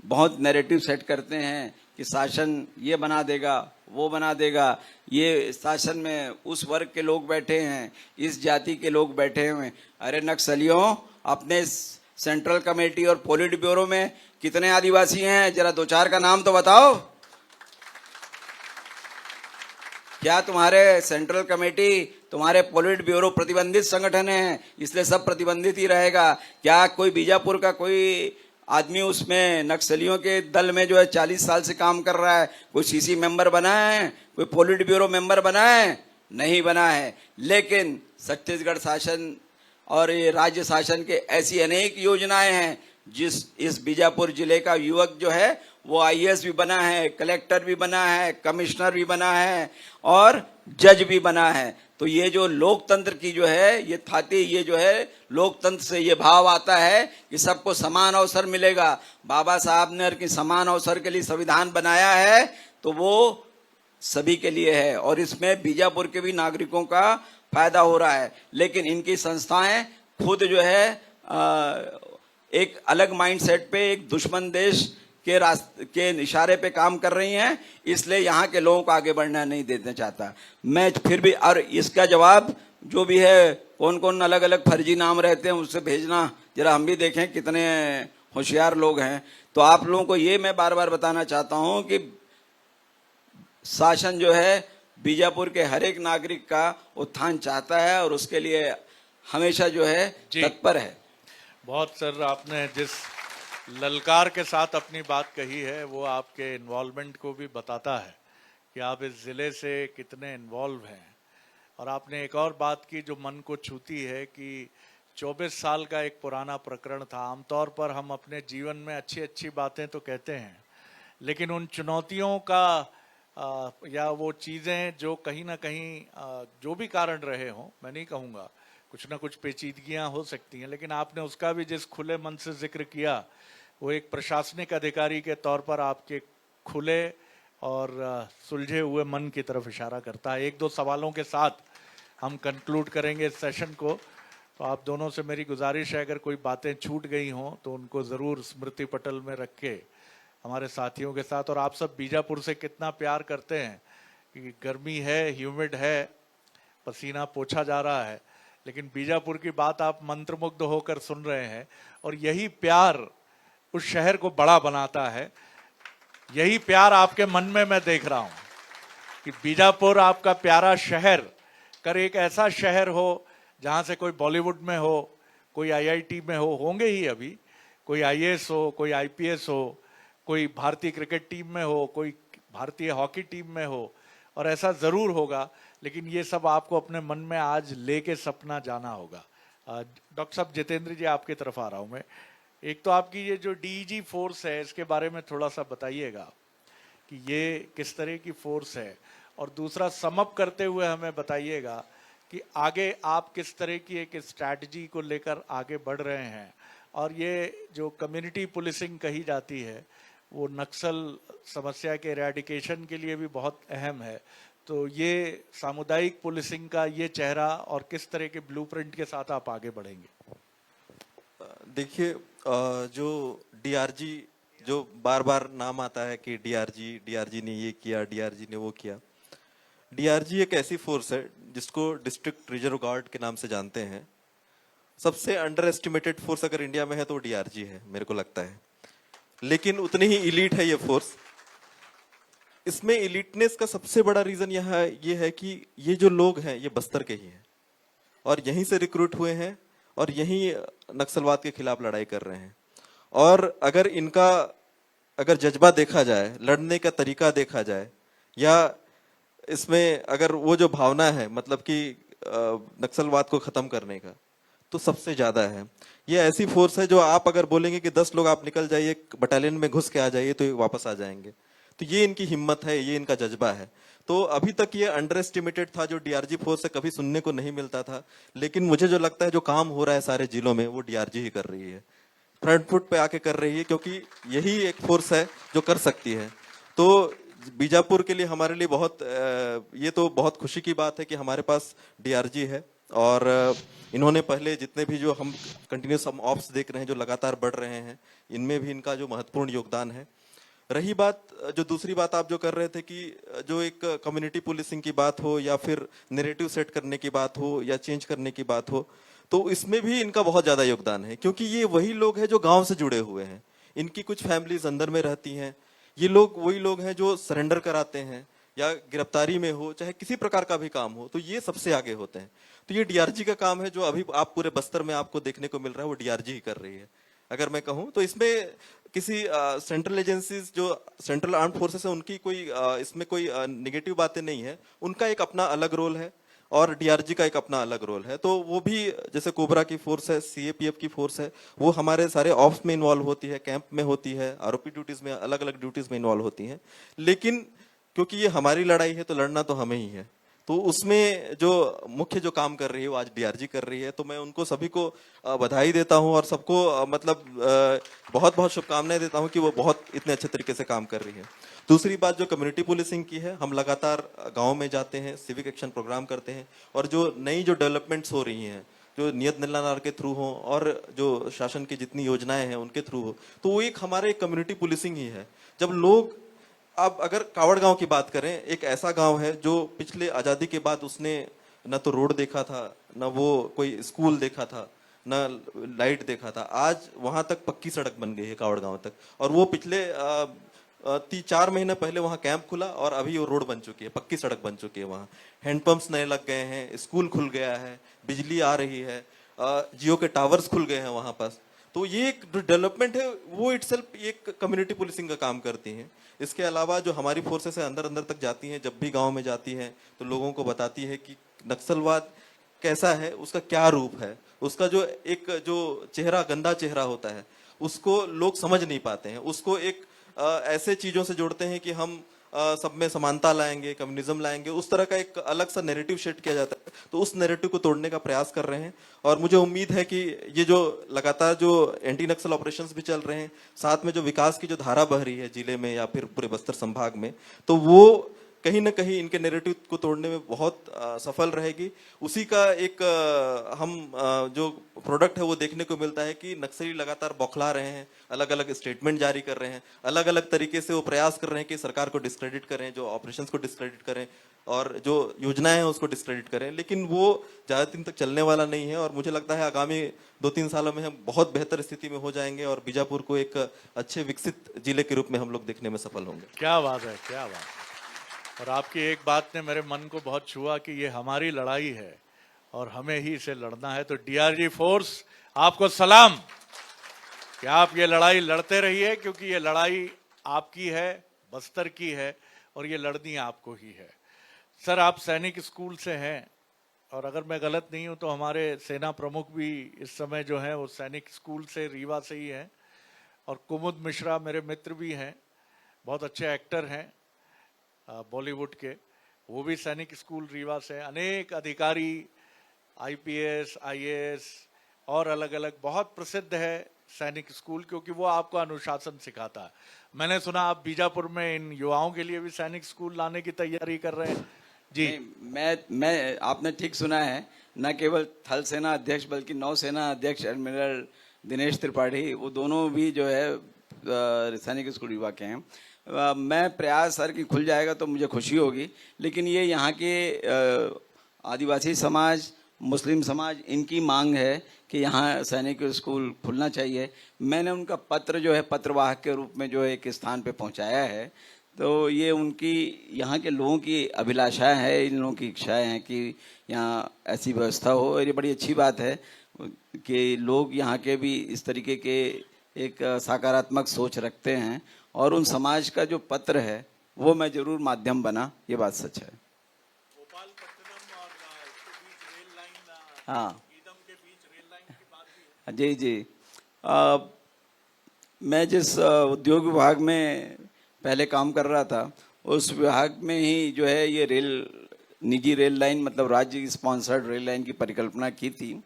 बहुत नैरेटिव सेट करते हैं कि शासन ये बना देगा, वो बना देगा, ये शासन में उस वर्ग के लोग बैठे हैं, इस जाति के लोग बैठे हुए हैं। अरे नक्सलियों, अपने सेंट्रल कमेटी और पोलिट ब्यूरो में कितने आदिवासी हैं, जरा 2-4 का नाम तो बताओ। क्या तुम्हारे सेंट्रल कमेटी, तुम्हारे पोलिट ब्यूरो प्रतिबंधित संगठन है, इसलिए सब प्रतिबंधित ही रहेगा? क्या कोई बीजापुर का कोई आदमी उसमें नक्सलियों के दल में जो है 40 साल से काम कर रहा है, कोई सीसी मेंबर बना है, कोई पोलिट ब्यूरो मेंबर बना है? नहीं बना है। लेकिन छत्तीसगढ़ शासन और ये राज्य शासन के ऐसी अनेक योजनाएं हैं जिस इस बीजापुर जिले का युवक जो है वो IAS भी बना है, कलेक्टर भी बना है, कमिश्नर भी बना है और जज भी बना है। तो ये जो लोकतंत्र की जो है ये थाती, ये जो है लोकतंत्र से ये भाव आता है कि सबको समान अवसर मिलेगा। बाबा साहब ने कि समान अवसर के लिए संविधान बनाया है तो वो सभी के लिए है और इसमें बीजापुर के भी नागरिकों का फायदा हो रहा है। लेकिन इनकी संस्थाएं खुद जो है एक अलग माइंडसेट पे, एक दुश्मन देश के रास्ते के इशारे पे काम कर रही हैं, इसलिए यहाँ के लोगों को आगे बढ़ना नहीं देना चाहता मैं। फिर भी और इसका जवाब जो भी है, कौन कौन अलग अलग फर्जी नाम रहते हैं उससे भेजना, जरा हम भी देखें कितने होशियार लोग हैं। तो आप लोगों को ये मैं बार बार बताना चाहता हूँ कि शासन जो है बीजापुर के हर एक नागरिक का उत्थान चाहता है और उसके लिए हमेशा जो है जी। तत्पर है। बहुत सर, आपने जिस ललकार के साथ अपनी बात कही है वो आपके इन्वॉल्वमेंट को भी बताता है कि आप इस जिले से कितने इन्वॉल्व हैं। और आपने एक और बात की जो मन को छूती है कि 24 साल का एक पुराना प्रकरण था। आमतौर पर हम अपने जीवन में अच्छी अच्छी बातें तो कहते हैं, लेकिन उन चुनौतियों का या वो चीज़ें जो कहीं ना कहीं जो भी कारण रहे हों, मैं नहीं कहूँगा, कुछ ना कुछ पेचीदगियाँ हो सकती हैं, लेकिन आपने उसका भी जिस खुले मन से जिक्र किया वो एक प्रशासनिक अधिकारी के तौर पर आपके खुले और सुलझे हुए मन की तरफ इशारा करता है। एक दो सवालों के साथ हम कंक्लूड करेंगे इस सेशन को। तो आप दोनों से मेरी गुजारिश है, अगर कोई बातें छूट गई हों तो उनको ज़रूर स्मृति पटल में रख के हमारे साथियों के साथ। और आप सब बीजापुर से कितना प्यार करते हैं कि गर्मी है, ह्यूमिड है, पसीना पोंछा जा रहा है, लेकिन बीजापुर की बात आप मंत्रमुग्ध होकर सुन रहे हैं। और यही प्यार उस शहर को बड़ा बनाता है। यही प्यार आपके मन में मैं देख रहा हूं कि बीजापुर आपका प्यारा शहर कर एक ऐसा शहर हो जहां से कोई बॉलीवुड में हो, कोई आईआईटी में हो, होंगे ही अभी, कोई आईएएस हो, कोई आईपीएस हो, कोई भारतीय क्रिकेट टीम में हो, कोई भारतीय हॉकी टीम में हो, और ऐसा जरूर होगा। लेकिन ये सब आपको अपने मन में आज लेके सपना जाना होगा। डॉक्टर साहब, जितेंद्र जी आपकी तरफ आ रहा हूं मैं। एक तो आपकी ये जो डीजी फोर्स है इसके बारे में थोड़ा सा बताइएगा कि ये किस तरह की फोर्स है, और दूसरा समअप करते हुए हमें बताइएगा कि आगे आप किस तरह की एक स्ट्रैटेजी को लेकर आगे बढ़ रहे हैं। और ये जो कम्युनिटी पुलिसिंग कही जाती है वो नक्सल समस्या के इरेडिकेशन के लिए भी बहुत अहम है। तो ये सामुदायिक पुलिसिंग का ये चेहरा और किस तरह के ब्लूप्रिंट के साथ आप आगे बढ़ेंगे? देखिए, जो डीआरजी जो बार बार नाम आता है कि डीआरजी ने ये किया, डीआरजी ने वो किया। डीआरजी एक ऐसी फोर्स है जिसको डिस्ट्रिक्ट रिजर्व गार्ड के नाम से जानते हैं। सबसे अंडर एस्टिमेटेड फोर्स अगर इंडिया में है तो डीआरजी है, मेरे को लगता है। लेकिन उतनी ही इलीट है ये फोर्स। इसमें इलीटनेस का सबसे बड़ा रीजन ये है कि ये जो लोग हैं ये बस्तर के ही हैं और यहीं से रिक्रूट हुए हैं और यहीं नक्सलवाद के खिलाफ लड़ाई कर रहे हैं। और अगर इनका जज्बा देखा जाए, लड़ने का तरीका देखा जाए, या इसमें अगर वो जो भावना है मतलब कि नक्सलवाद को खत्म करने का, तो सबसे ज्यादा है। ये ऐसी फोर्स है जो आप अगर बोलेंगे कि 10 लोग आप निकल जाइए, बटालियन में घुस के आ जाइए, तो ये वापस आ जाएंगे। तो ये इनकी हिम्मत है, ये इनका जज्बा है। तो अभी तक ये अंडर एस्टिमेटेड था, जो डीआरजी फोर्स से कभी सुनने को नहीं मिलता था। लेकिन मुझे जो लगता है जो काम हो रहा है सारे जिलों में वो डीआरजी ही कर रही है, फ्रंट फुट पे आके कर रही है, क्योंकि यही एक फोर्स है जो कर सकती है। तो बीजापुर के लिए हमारे लिए ये तो बहुत खुशी की बात है कि हमारे पास डीआरजी है। और इन्होंने पहले जितने भी जो हम कंटिन्यूस हम ऑप्स देख रहे हैं जो लगातार बढ़ रहे हैं, इनमें भी इनका जो महत्वपूर्ण योगदान है। रही बात जो दूसरी बात आप जो कर रहे थे कि जो एक कम्युनिटी पुलिसिंग की बात हो या फिर नैरेटिव सेट करने की बात हो या चेंज करने की बात हो, तो इसमें भी इनका बहुत ज्यादा योगदान है। क्योंकि ये वही लोग हैं जो गांव से जुड़े हुए हैं, इनकी कुछ फैमिलीज अंदर में रहती हैं। ये लोग वही लोग हैं जो सरेंडर कराते हैं या गिरफ्तारी में हो, चाहे किसी प्रकार का भी काम हो, तो ये सबसे आगे होते हैं। तो ये डीआरजी का काम है जो अभी आप पूरे बस्तर में आपको देखने को मिल रहा है, वो डीआरजी ही कर रही है। अगर मैं कहूं तो इसमें किसी सेंट्रल एजेंसीज जो सेंट्रल आर्म्ड फोर्सेस है उनकी कोई इसमें कोई नेगेटिव बातें नहीं है। उनका एक अपना अलग रोल है और डीआरजी का एक अपना अलग रोल है। तो वो भी जैसे कोबरा की फोर्स है, सीएपीएफ की फोर्स है, वो हमारे सारे ऑप्स में इन्वॉल्व होती है, कैंप में होती है, आरओपी ड्यूटीज में, अलग अलग ड्यूटीज में इन्वॉल्व होती है। लेकिन क्योंकि ये हमारी लड़ाई है तो लड़ना तो हमें ही है। तो उसमें जो मुख्य जो काम कर रही है वो आज डीआरजी कर रही है। तो मैं उनको सभी को बधाई देता हूं और सबको मतलब बहुत बहुत शुभकामनाएं देता हूं कि वो बहुत इतने अच्छे तरीके से काम कर रही है। दूसरी बात जो कम्युनिटी पुलिसिंग की है, हम लगातार गांव में जाते हैं, सिविक एक्शन प्रोग्राम करते हैं, और जो नई जो डेवलपमेंट्स हो रही हैं, जो नियत निलानार के थ्रू हो और जो शासन की जितनी योजनाएं हैं उनके थ्रू हो, तो वो एक हमारे कम्युनिटी पुलिसिंग ही है। जब लोग, अब अगर कावड़ गांव की बात करें, एक ऐसा गांव है जो पिछले आजादी के बाद उसने न तो रोड देखा था, न वो कोई स्कूल देखा था, न लाइट देखा था। आज वहां तक पक्की सड़क बन गई है कावड़ गांव तक, और वो पिछले 3-4 महीने पहले वहां कैंप खुला और अभी वो रोड बन चुकी है, पक्की सड़क बन चुकी है। वहां हैंडपंप्स नए लग गए हैं, स्कूल खुल गया है, बिजली आ रही है। जियो के टावर्स खुल गए हैं वहां पास। तो ये एक जो डेवलपमेंट है वो इटसेल्फ एक कम्युनिटी पुलिसिंग का काम करती है। इसके अलावा जो हमारी फोर्सेस है अंदर अंदर तक जाती हैं, जब भी गांव में जाती हैं तो लोगों को बताती है कि नक्सलवाद कैसा है, उसका क्या रूप है, उसका जो चेहरा गंदा चेहरा होता है उसको लोग समझ नहीं पाते हैं। उसको एक ऐसे चीजों से जोड़ते हैं कि हम सब में समानता लाएंगे, कम्युनिज्म लाएंगे, उस तरह का एक अलग सा नैरेटिव सेट किया जाता है। तो उस नैरेटिव को तोड़ने का प्रयास कर रहे हैं और मुझे उम्मीद है कि ये जो लगातार जो एंटी नक्सल ऑपरेशंस भी चल रहे हैं, साथ में जो विकास की जो धारा बह रही है जिले में या फिर पूरे बस्तर संभाग में, तो वो कहीं ना कहीं इनके नैरेटिव को तोड़ने में बहुत सफल रहेगी। उसी का एक जो प्रोडक्ट है वो देखने को मिलता है कि नक्सली लगातार बौखला रहे हैं, अलग अलग स्टेटमेंट जारी कर रहे हैं, अलग अलग तरीके से वो प्रयास कर रहे हैं कि सरकार को डिस्क्रेडिट करें, जो ऑपरेशंस को डिस्क्रेडिट करें और जो योजनाएं हैं उसको डिस्क्रेडिट करें, लेकिन वो ज्यादा दिन तक चलने वाला नहीं है। और मुझे लगता है आगामी 2-3 सालों में हम बहुत बेहतर स्थिति में हो जाएंगे और बीजापुर को एक अच्छे विकसित जिले के रूप में हम लोग देखने में सफल होंगे। क्या बात है, क्या बात है। और आपकी एक बात ने मेरे मन को बहुत छुआ कि ये हमारी लड़ाई है और हमें ही इसे लड़ना है। तो डीआरजी फोर्स आपको सलाम कि आप ये लड़ाई लड़ते रहिए, क्योंकि ये लड़ाई आपकी है, बस्तर की है और ये लड़नी आपको ही है। सर, आप सैनिक स्कूल से हैं और अगर मैं गलत नहीं हूं तो हमारे सेना प्रमुख भी इस समय जो है वो सैनिक स्कूल से, रीवा से ही हैं। और कुमुद मिश्रा मेरे मित्र भी हैं, बहुत अच्छे एक्टर हैं बॉलीवुड के, वो भी सैनिक स्कूल रीवा से। अनेक अधिकारी आईपीएस, आईएएस और अलग अलग, बहुत प्रसिद्ध है सैनिक स्कूल, क्योंकि वो आपको अनुशासन सिखाता है। मैंने सुना आप बीजापुर में इन युवाओं के लिए भी सैनिक स्कूल लाने की तैयारी कर रहे हैं जी। मैं आपने ठीक सुना है, न केवल थल सेना अध्यक्ष बल्कि नौसेना अध्यक्ष एडमिरल दिनेश त्रिपाठी, वो दोनों भी जो है सैनिक स्कूल रीवा के हैं। मैं प्रयास सर की खुल जाएगा तो मुझे खुशी होगी, लेकिन ये यहाँ के आदिवासी समाज, मुस्लिम समाज, इनकी मांग है कि यहाँ सैनिक स्कूल खुलना चाहिए। मैंने उनका पत्र जो है पत्रवाहक के रूप में जो है एक स्थान पे पहुँचाया है। तो ये उनकी, यहाँ के लोगों की अभिलाषाएं है, इन लोगों की इच्छाएं हैं कि यहाँ ऐसी व्यवस्था हो। और ये बड़ी अच्छी बात है कि लोग यहाँ के भी इस तरीके के एक सकारात्मक सोच रखते हैं और उन समाज का जो पत्र है वो मैं जरूर माध्यम बना, ये बात सच है। हाँ जी जी। मैं जिस उद्योग विभाग में पहले काम कर रहा था, उस विभाग में ही जो है ये निजी रेल लाइन, मतलब राज्य स्पॉन्सर्ड रेल लाइन की परिकल्पना की थी,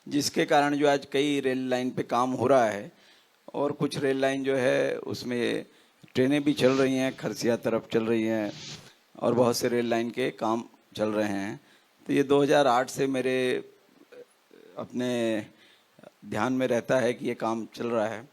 जिसके कारण जो आज कई रेल लाइन पे काम हो रहा है। और कुछ रेल लाइन जो है उसमें ट्रेनें भी चल रही हैं, खरसिया तरफ चल रही हैं और बहुत से रेल लाइन के काम चल रहे हैं। तो ये 2008 से मेरे अपने ध्यान में रहता है कि ये काम चल रहा है।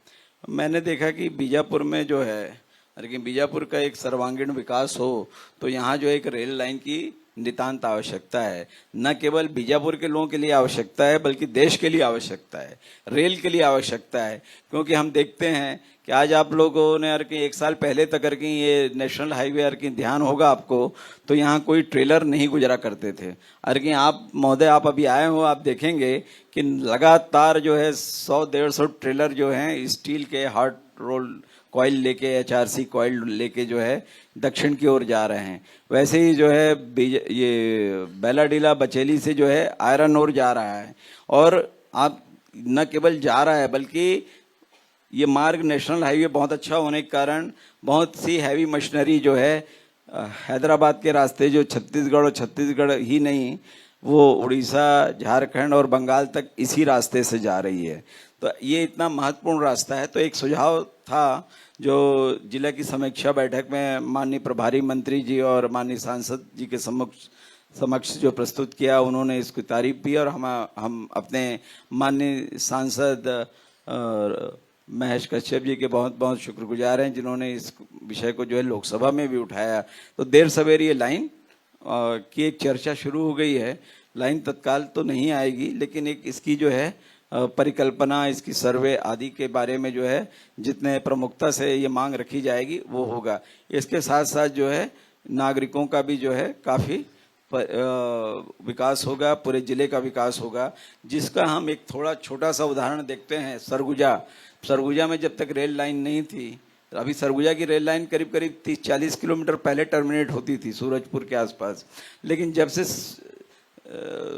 मैंने देखा कि बीजापुर में जो है, लेकिन बीजापुर का एक सर्वांगीण विकास हो तो यहाँ जो एक रेल लाइन की नितांत आवश्यकता है। न केवल बीजापुर के लोगों के लिए आवश्यकता है बल्कि देश के लिए आवश्यकता है, रेल के लिए आवश्यकता है। क्योंकि हम देखते हैं कि आज आप लोगों ने एक साल पहले तक ये नेशनल हाईवे ध्यान होगा आपको, तो यहाँ कोई ट्रेलर नहीं गुजरा करते थे। आप महोदय, आप अभी आए हो, आप देखेंगे कि लगातार जो है 100-150 ट्रेलर जो हैं स्टील के हार्ड रोल कॉइल लेके, HRC कॉइल लेके जो है दक्षिण की ओर जा रहे हैं। वैसे ही जो है ये बेलाडीला बचेली से जो है आयरन ओर जा रहा है। और आप न केवल जा रहा है बल्कि ये मार्ग नेशनल हाईवे बहुत अच्छा होने के कारण बहुत सी हैवी मशीनरी जो है हैदराबाद के रास्ते, जो छत्तीसगढ़ और छत्तीसगढ़ ही नहीं, वो उड़ीसा, झारखंड और बंगाल तक इसी रास्ते से जा रही है। तो ये इतना महत्वपूर्ण रास्ता है। तो एक सुझाव था जो जिला की समीक्षा बैठक में माननीय प्रभारी मंत्री जी और माननीय सांसद जी के समक्ष जो प्रस्तुत किया, उन्होंने इसकी तारीफ की। और हम अपने माननीय सांसद महेश कश्यप जी के बहुत बहुत शुक्रगुजार हैं, जिन्होंने इस विषय को जो है लोकसभा में भी उठाया। तो देर सवेर ये लाइन की एक चर्चा शुरू हो गई है। लाइन तत्काल तो नहीं आएगी, लेकिन एक इसकी जो है परिकल्पना, इसकी सर्वे आदि के बारे में जो है जितने प्रमुखता से ये मांग रखी जाएगी वो होगा। इसके साथ साथ जो है नागरिकों का भी जो है काफ़ी विकास होगा, पूरे जिले का विकास होगा, जिसका हम एक थोड़ा छोटा सा उदाहरण देखते हैं। सरगुजा में जब तक रेल लाइन नहीं थी, अभी सरगुजा की रेल लाइन करीब करीब 30-40 किलोमीटर पहले टर्मिनेट होती थी सूरजपुर के आसपास, लेकिन जब से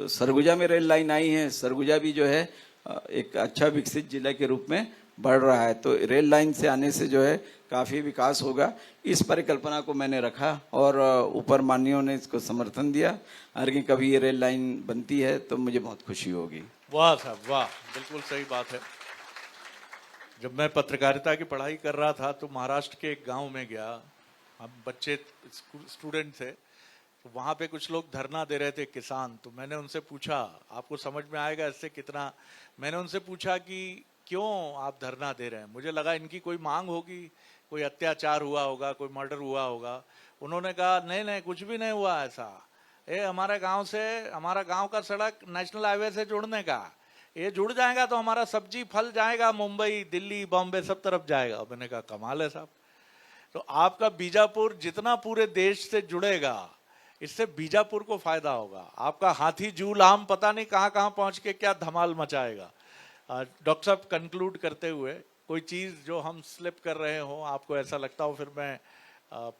सरगुजा में रेल लाइन आई है, सरगुजा भी जो है एक अच्छा विकसित जिला के रूप में बढ़ रहा है। तो रेल लाइन से आने से जो है काफ़ी विकास होगा, इस परिकल्पना को मैंने रखा और ऊपर माननीयों ने इसको समर्थन दिया। अगर कभी ये रेल लाइन बनती है तो मुझे बहुत खुशी होगी। वाह साहब वाह, बिल्कुल सही बात है। जब मैं पत्रकारिता की पढ़ाई कर रहा था तो महाराष्ट्र के एक गांव में गया, हम बच्चे स्टूडेंट थे, तो वहाँ पे कुछ लोग धरना दे रहे थे, किसान। तो मैंने उनसे पूछा, आपको समझ में आएगा इससे कितना, मैंने उनसे पूछा कि क्यों आप धरना दे रहे हैं। मुझे लगा इनकी कोई मांग होगी, कोई अत्याचार हुआ होगा, कोई मर्डर हुआ होगा। उन्होंने कहा नहीं नहीं, कुछ भी नहीं हुआ ऐसा। हमारे गांव से, हमारा गांव का सड़क नेशनल हाईवे से जुड़ने का, ये जुड़ जाएगा तो हमारा सब्जी फल जाएगा, मुंबई दिल्ली बॉम्बे सब तरफ जाएगा। मैंने कहा कमाल है साहब। तो आपका बीजापुर जितना पूरे देश से जुड़ेगा, इससे बीजापुर को फायदा होगा। आपका हाथी झूल आम पता नहीं कहां कहां पहुंच के क्या धमाल मचाएगा। डॉक्टर साहब, कंक्लूड करते हुए कोई चीज जो हम स्लिप कर रहे हो, आपको ऐसा लगता हो, फिर मैं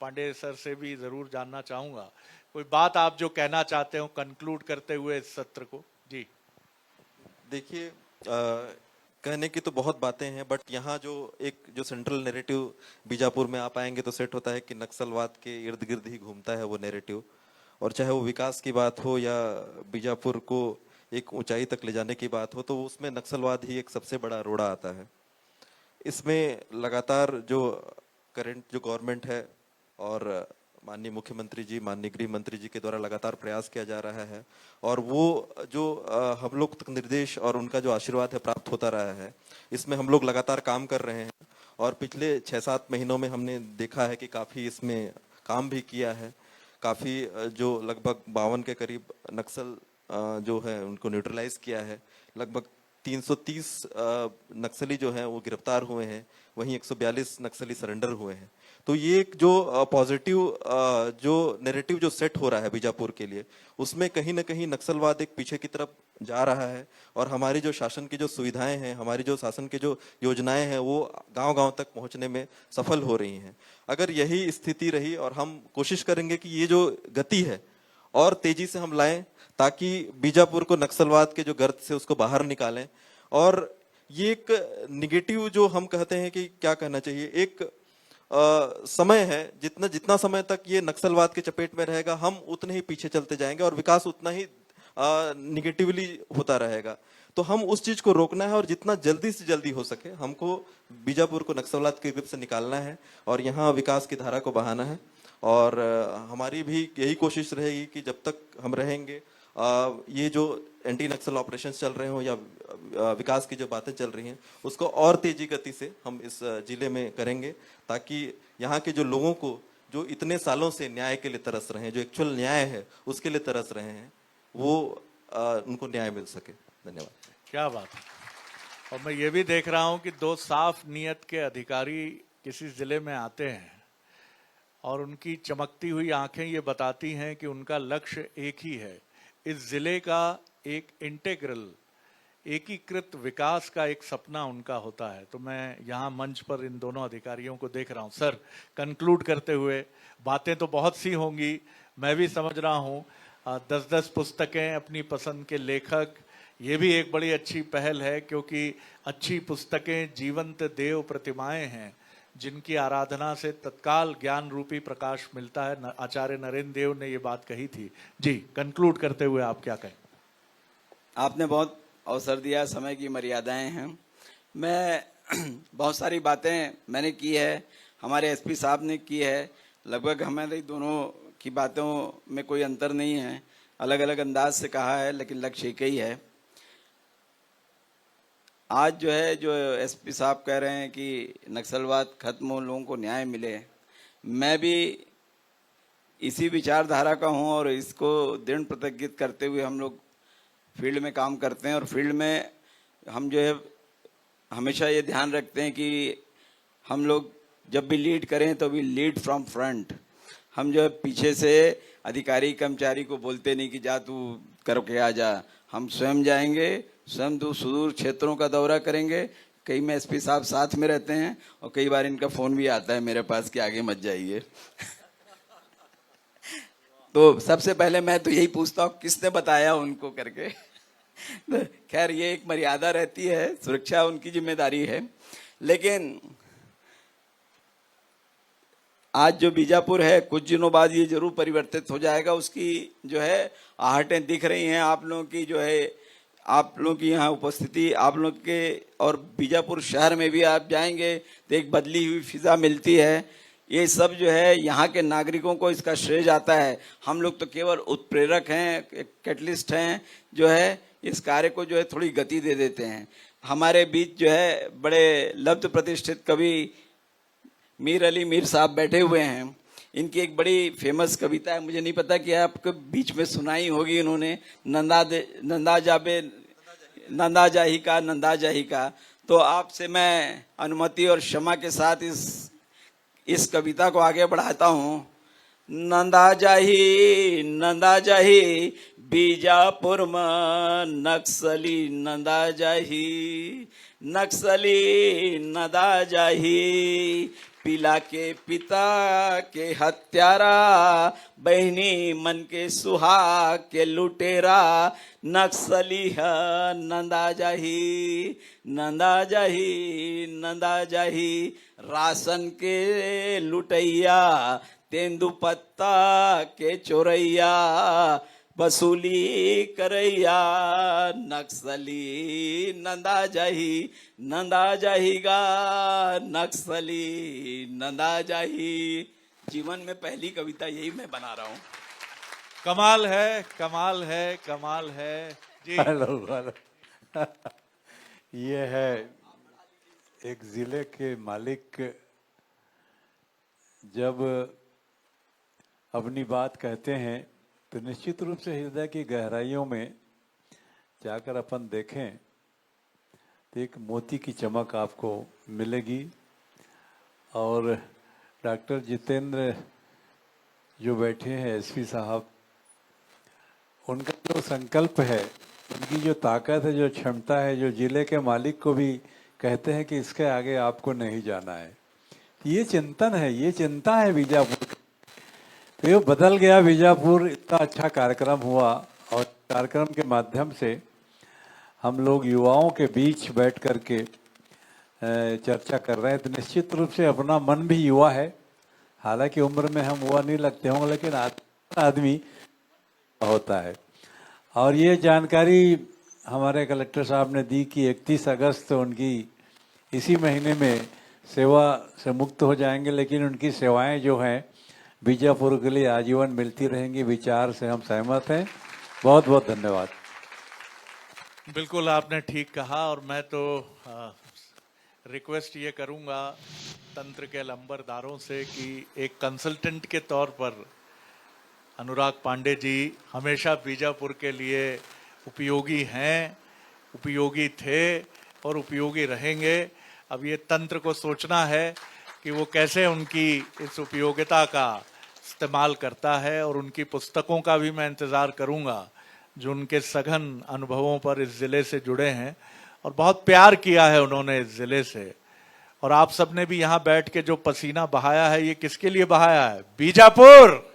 पांडे सर से भी जरूर जानना चाहूंगा, कोई बात आप जो कहना चाहते हो कंक्लूड करते हुए इस सत्र को। जी देखिए, कहने की तो बहुत बातें हैं, बट यहाँ जो सेंट्रल नैरेटिव बीजापुर में आप आएंगे तो सेट होता है कि नक्सलवाद के इर्द गिर्द ही घूमता है वो नैरेटिव। और चाहे वो विकास की बात हो या बीजापुर को एक ऊंचाई तक ले जाने की बात हो, तो उसमें नक्सलवाद ही एक सबसे बड़ा रोड़ा आता है। इसमें लगातार जो करंट जो गवर्नमेंट है और माननीय मुख्यमंत्री जी, माननीय गृह मंत्री जी के द्वारा लगातार प्रयास किया जा रहा है, और वो जो हम लोग तक निर्देश और उनका जो आशीर्वाद है प्राप्त होता रहा है, इसमें हम लोग लगातार काम कर रहे हैं। और पिछले 6-7 महीनों में हमने देखा है कि काफ़ी इसमें काम भी किया है। काफ़ी जो लगभग 52 के करीब नक्सल जो है उनको न्यूट्रलाइज किया है। लगभग 330 नक्सली जो हैं वो गिरफ्तार हुए हैं, वहीं 142 नक्सली सरेंडर हुए हैं। तो ये एक जो पॉजिटिव जो नैरेटिव जो सेट हो रहा है बीजापुर के लिए, उसमें कहीं ना कहीं नक्सलवाद एक पीछे की तरफ जा रहा है, और हमारी जो शासन की जो सुविधाएं हैं, हमारी जो शासन की जो योजनाएं हैं, वो गांव-गांव तक पहुंचने में सफल हो रही हैं। अगर यही स्थिति रही, और हम कोशिश करेंगे कि ये जो गति है और तेजी से हम लाएं, ताकि बीजापुर को नक्सलवाद के जो गर्त से उसको बाहर निकालें। और ये एक निगेटिव जो हम कहते हैं कि क्या कहना चाहिए, एक समय है, जितना समय तक ये नक्सलवाद के चपेट में रहेगा, हम उतने ही पीछे चलते जाएंगे और विकास उतना ही निगेटिवली होता रहेगा। तो हम उस चीज को रोकना है, और जितना जल्दी से जल्दी हो सके हमको बीजापुर को नक्सलवाद के ग्रिप से निकालना है और यहाँ विकास की धारा को बहाना है। और हमारी भी यही कोशिश रहेगी कि जब तक हम रहेंगे, ये जो एंटी नक्सल ऑपरेशंस चल रहे हो या विकास की जो बातें चल रही हैं, उसको और तेजी गति से हम इस जिले में करेंगे, ताकि यहाँ के जो लोगों को जो इतने सालों से न्याय के लिए तरस रहे हैं, जो एक्चुअल न्याय है उसके लिए तरस रहे हैं, वो उनको न्याय मिल सके। धन्यवाद। क्या बात है। और मैं ये भी देख रहा हूँ कि 2 साफ नीयत के अधिकारी किसी जिले में आते हैं और उनकी चमकती हुई आंखें ये बताती हैं कि उनका लक्ष्य एक ही है, इस जिले का एक इंटेग्रल एकीकृत विकास का एक सपना उनका होता है। तो मैं यहाँ मंच पर इन दोनों अधिकारियों को देख रहा हूँ। सर, कंक्लूड करते हुए, बातें तो बहुत सी होंगी, मैं भी समझ रहा हूँ, 10-10 पुस्तकें, अपनी पसंद के लेखक, ये भी एक बड़ी अच्छी पहल है, क्योंकि अच्छी पुस्तकें जीवंत देव प्रतिमाएं हैं, जिनकी आराधना से तत्काल ज्ञान रूपी प्रकाश मिलता है। आचार्य नरेंद्र देव ने ये बात कही थी। जी, कंक्लूड करते हुए आप क्या कहें? आपने बहुत अवसर दिया, समय की मर्यादाएं हैं। मैं बहुत सारी बातें मैंने की है, हमारे एसपी साहब ने की है, लगभग हमारे दोनों की बातों में कोई अंतर नहीं है, अलग अलग अंदाज से कहा है, लेकिन लक्ष्य एक ही है। आज जो है, जो एसपी साहब कह रहे हैं कि नक्सलवाद खत्म हो, लोगों को न्याय मिले, मैं भी इसी विचारधारा का हूं, और इसको दृढ़ प्रतिज्ञित करते हुए हम लोग फील्ड में काम करते हैं। और फील्ड में हम जो है हमेशा ये ध्यान रखते हैं कि हम लोग जब भी लीड करें तो भी लीड फ्रॉम फ्रंट। हम जो है पीछे से अधिकारी कर्मचारी को बोलते नहीं कि जा तू करके आ जा, हम स्वयं जाएंगे, स्वयं सुदूर क्षेत्रों का दौरा करेंगे। कई में एसपी साहब साथ में रहते हैं और कई बार इनका फोन भी आता है मेरे पास कि आगे मत जाइए। तो सबसे पहले मैं तो यही पूछता हूँ किसने बताया उनको करके। खैर ये एक मर्यादा रहती है, सुरक्षा उनकी जिम्मेदारी है। लेकिन आज जो बीजापुर है कुछ दिनों बाद ये जरूर परिवर्तित हो जाएगा। उसकी जो है आहटें दिख रही हैं आप लोगों की, जो है आप लोगों की यहाँ उपस्थिति, आप लोग के, और बीजापुर शहर में भी आप जाएंगे तो एक बदली हुई फिजा मिलती है। ये सब जो है यहाँ के नागरिकों को इसका श्रेय जाता है। हम लोग तो केवल उत्प्रेरक हैं, कैटलिस्ट हैं, जो है इस कार्य को जो है थोड़ी गति दे देते हैं। हमारे बीच जो है बड़े लब्ध प्रतिष्ठित कवि मीर अली मीर साहब बैठे हुए हैं। इनकी एक बड़ी फेमस कविता है, मुझे नहीं पता कि आपके बीच में सुनाई होगी इन्होंने, नंदा जाही का। तो आपसे मैं अनुमति और क्षमा के साथ इस कविता को आगे बढ़ाता हूँ। नंदा जाही बीजापुर में नक्सली नंदा जाही पिला के पिता के हत्यारा, बहनी मन के सुहाग के लुटेरा, नक्सली है नंदा जाही राशन के लुटैया, तेंदुपत्ता के चोरैया, वसूली करैया, नक्सली नंदा जाहीगा, नक्सली नंदा जाही। जीवन में पहली कविता यही मैं बना रहा हूँ। कमाल है, कमाल है, कमाल है जी। हेलो ये है एक जिले के मालिक जब अपनी बात कहते हैं तो निश्चित रूप से हृदय की गहराइयों में जाकर अपन देखें तो एक मोती की चमक आपको मिलेगी। और डॉक्टर जितेंद्र जो बैठे हैं एसपी साहब, उनका जो संकल्प है, उनकी जो ताकत है, जो क्षमता है, जो जिले के मालिक को भी कहते हैं कि इसके आगे आपको नहीं जाना है, ये चिंतन है, ये चिंता है बीजापुर। तो ये बदल गया बीजापुर, इतना अच्छा कार्यक्रम हुआ और कार्यक्रम के माध्यम से हम लोग युवाओं के बीच बैठ कर के चर्चा कर रहे हैं। तो निश्चित रूप से अपना मन भी युवा है, हालांकि उम्र में हम युवा नहीं लगते होंगे, लेकिन आदमी होता है। और ये जानकारी हमारे कलेक्टर साहब ने दी कि 31 अगस्त उनकी इसी महीने में सेवा से मुक्त हो जाएंगे, लेकिन उनकी सेवाएं जो हैं बीजापुर के लिए आजीवन मिलती रहेंगी। विचार से हम सहमत हैं। बहुत बहुत धन्यवाद। बिल्कुल आपने ठीक कहा। और मैं तो रिक्वेस्ट ये करूंगा तंत्र के लंबरदारों से कि एक कंसल्टेंट के तौर पर अनुराग पांडे जी हमेशा बीजापुर के लिए उपयोगी हैं, उपयोगी थे और उपयोगी रहेंगे। अब ये तंत्र को सोचना है कि वो कैसे उनकी इस उपयोगिता का इस्तेमाल करता है। और उनकी पुस्तकों का भी मैं इंतज़ार करूंगा जो उनके सघन अनुभवों पर इस ज़िले से जुड़े हैं और बहुत प्यार किया है उन्होंने इस ज़िले से। और आप सबने भी यहाँ बैठ के जो पसीना बहाया है, ये किसके लिए बहाया है? बीजापुर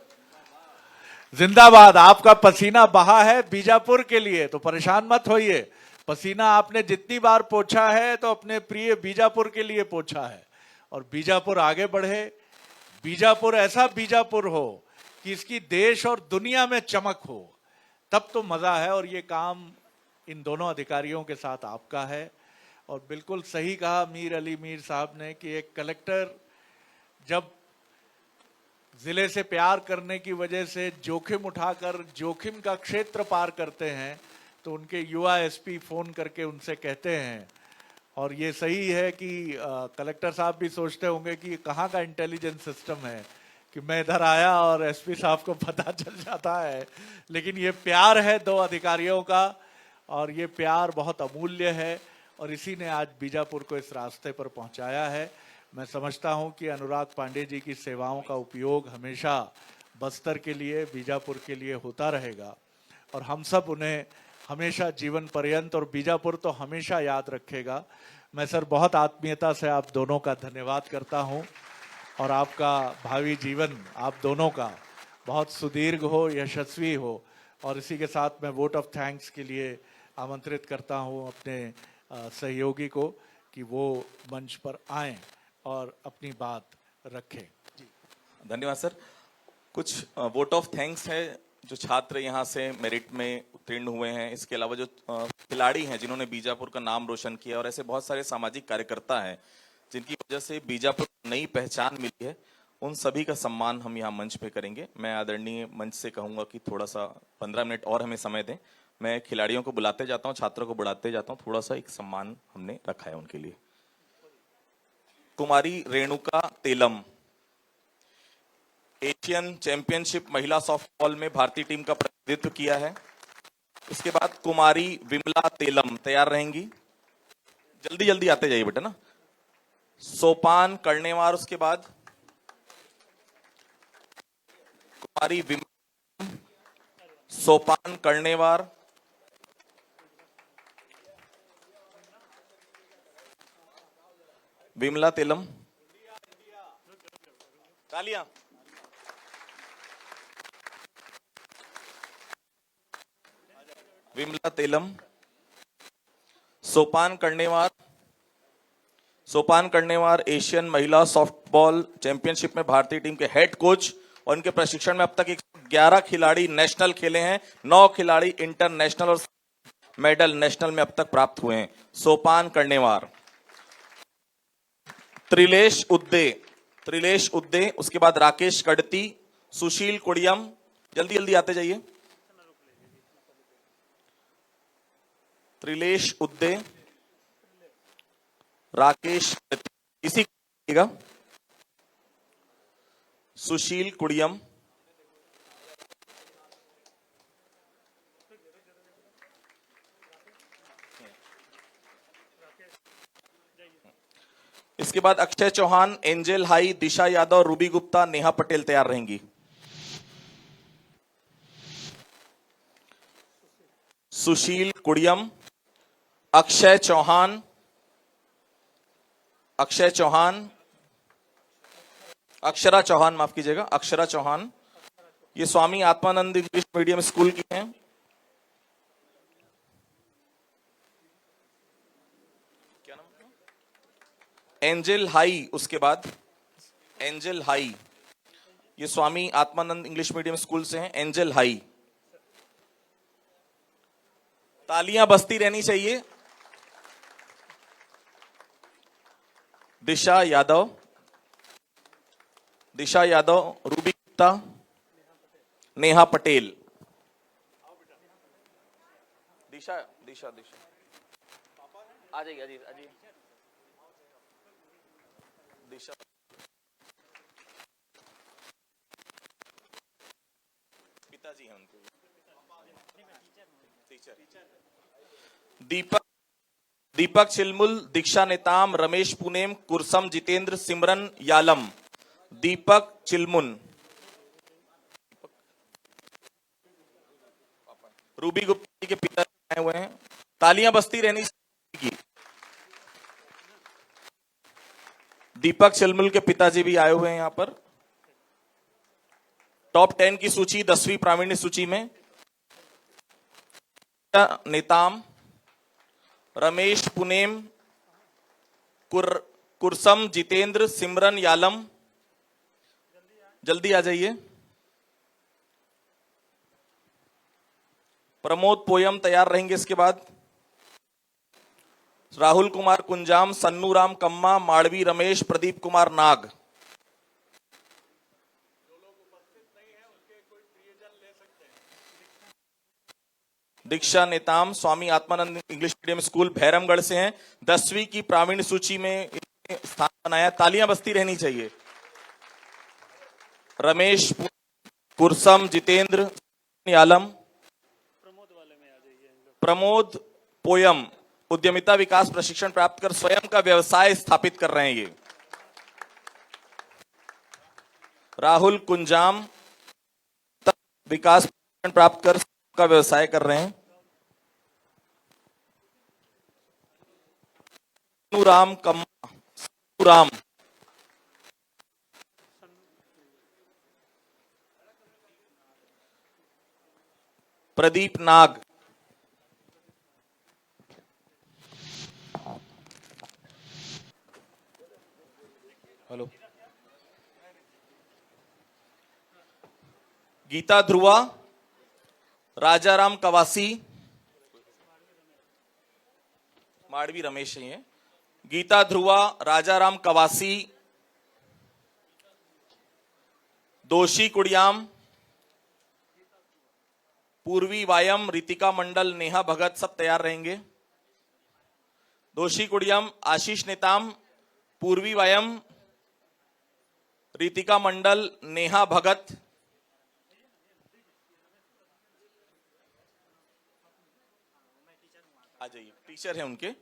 जिंदाबाद। आपका पसीना बहा है बीजापुर के लिए, तो परेशान मत होइए। पसीना आपने जितनी बार पोंछा है तो अपने प्रिय बीजापुर के लिए पोंछा है। और बीजापुर आगे बढ़े, बीजापुर ऐसा बीजापुर हो कि इसकी देश और दुनिया में चमक हो, तब तो मजा है। और ये काम इन दोनों अधिकारियों के साथ आपका है। और बिल्कुल सही कहा मीर अली मीर साहब ने कि एक कलेक्टर जब जिले से प्यार करने की वजह से जोखिम उठाकर जोखिम का क्षेत्र पार करते हैं तो उनके युवा एसपी फोन करके उनसे कहते हैं। और ये सही है कि कलेक्टर साहब भी सोचते होंगे कि कहाँ का इंटेलिजेंस सिस्टम है कि मैं इधर आया और एसपी साहब को पता चल जाता है। लेकिन ये प्यार है दो अधिकारियों का और ये प्यार बहुत अमूल्य है और इसी ने आज बीजापुर को इस रास्ते पर पहुंचाया है। मैं समझता हूं कि अनुराग पांडे जी की सेवाओं का उपयोग हमेशा बस्तर के लिए, बीजापुर के लिए होता रहेगा और हम सब उन्हें हमेशा जीवन पर्यंत और बीजापुर तो हमेशा याद रखेगा। मैं सर बहुत आत्मीयता से आप दोनों का धन्यवाद करता हूं और आपका भावी जीवन आप दोनों का बहुत सुदीर्घ हो, यशस्वी हो। और इसी के साथ मैं वोट ऑफ थैंक्स के लिए आमंत्रित करता हूं अपने सहयोगी को कि वो मंच पर आएं और अपनी बात रखें। धन्यवाद सर। कुछ वोट ऑफ थैंक्स है जो छात्र यहाँ से मेरिट में उत्तीर्ण हुए हैं, इसके अलावा जो खिलाड़ी हैं जिन्होंने बीजापुर का नाम रोशन किया, और ऐसे बहुत सारे सामाजिक कार्यकर्ता हैं जिनकी वजह से बीजापुर को नई पहचान मिली है, उन सभी का सम्मान हम यहाँ मंच पे करेंगे। मैं आदरणीय मंच से कहूंगा कि थोड़ा सा 15 मिनट और हमें समय दें। मैं खिलाड़ियों को बुलाते जाता हूँ, छात्रों को बुलाते जाता हूँ, थोड़ा सा एक सम्मान हमने रखा है उनके लिए। कुमारी रेणुका तेलम, एशियन चैंपियनशिप महिला सॉफ्टबॉल में भारतीय टीम का प्रतिनिधित्व किया है। उसके बाद कुमारी विमला तेलम तैयार रहेंगी, जल्दी जल्दी आते जाइए बेटा ना। सोपान करणेवार, उसके बाद कुमारी विमला, सोपान करणेवार, विमला तेलम, तालियां। विमला तेलम, सोपान करणेवार। सोपान करणेवार एशियन महिला सॉफ्टबॉल चैंपियनशिप में भारतीय टीम के हेड कोच, और उनके प्रशिक्षण में अब तक 111 खिलाड़ी नेशनल खेले हैं, 9 खिलाड़ी इंटरनेशनल और मेडल नेशनल में अब तक प्राप्त हुए हैं। सोपान करणेवार। त्रिलेश उद्दे, उसके बाद राकेश कड़ती, सुशील कुड़ियम, जल्दी जल्दी आते जाइए। त्रिलेश उद्दे, राकेश कड़ती, इसी का सुशील कुड़ियम, इसके बाद अक्षय चौहान, एंजल हाई, दिशा यादव, रूबी गुप्ता, नेहा पटेल तैयार रहेंगी। सुशील कुड़ियम, अक्षय चौहान, अक्षरा चौहान, माफ कीजिएगा, अक्षरा चौहान, ये स्वामी आत्मानंद इंग्लिश मीडियम स्कूल की हैं। क्या नाम? एंजल हाई, उसके बाद एंजल हाई, ये स्वामी आत्मानंद इंग्लिश मीडियम स्कूल से हैं। एंजल हाई, तालियां बजती रहनी चाहिए। दिशा यादव, रूबी गुप्ता, नेहा पटेल। दिशा आ जाइए, दिशा, पिताजी हैं उनके, टीचर। दीपक चिलमुल, दीक्षा नेताम, रमेश पुनेम, कुरसम जितेंद्र, सिमरन यालम। दीपक चिलमुन, रूबी गुप्ता के पिता आए हुए हैं, तालियां बजती रहनी चाहिए। दीपक चिलमुल के पिताजी भी आए हुए हैं यहां पर। टॉप 10 की सूची, 10वीं प्रावीण्य सूची में नेताम, रमेश पुनेम, कुरसम जितेंद्र, सिमरन यालम, जल्दी आ जाइए। प्रमोद पोयम तैयार रहेंगे। इसके बाद Rahul Kumar Kunjam, Sannu Ram Kamma, Madvi Ramesh, Pradeep Kumar Nag. Deeksha Netam, Swami Atmanand English medium school Bhairamgarh से हैं, 10वीं की प्रावीण्य सूची में स्थान बनाया, तालियां बजती रहनी चाहिए। रमेश, कुरसम जितेंद्र यालम, प्रमोद पोयम उद्यमिता विकास प्रशिक्षण प्राप्त कर स्वयं का व्यवसाय स्थापित कर रहे हैं। ये राहुल कुंजाम विकास प्राप्त कर का व्यवसाय कर रहे हैं। राम कम्मा राम प्रदीप नाग हेलो गीता ध्रुवा राजाराम कवासी माड़वी रमेश है गीता ध्रुवा राजाराम कवासी दोषी कुड़ियाम पूर्वी वायम रितिका मंडल नेहा भगत सब तैयार रहेंगे। दोषी कुड़ियाम आशीष नेताम पूर्वी वायम रितिका मंडल नेहा भगत आ जाइए टीचर है उनके।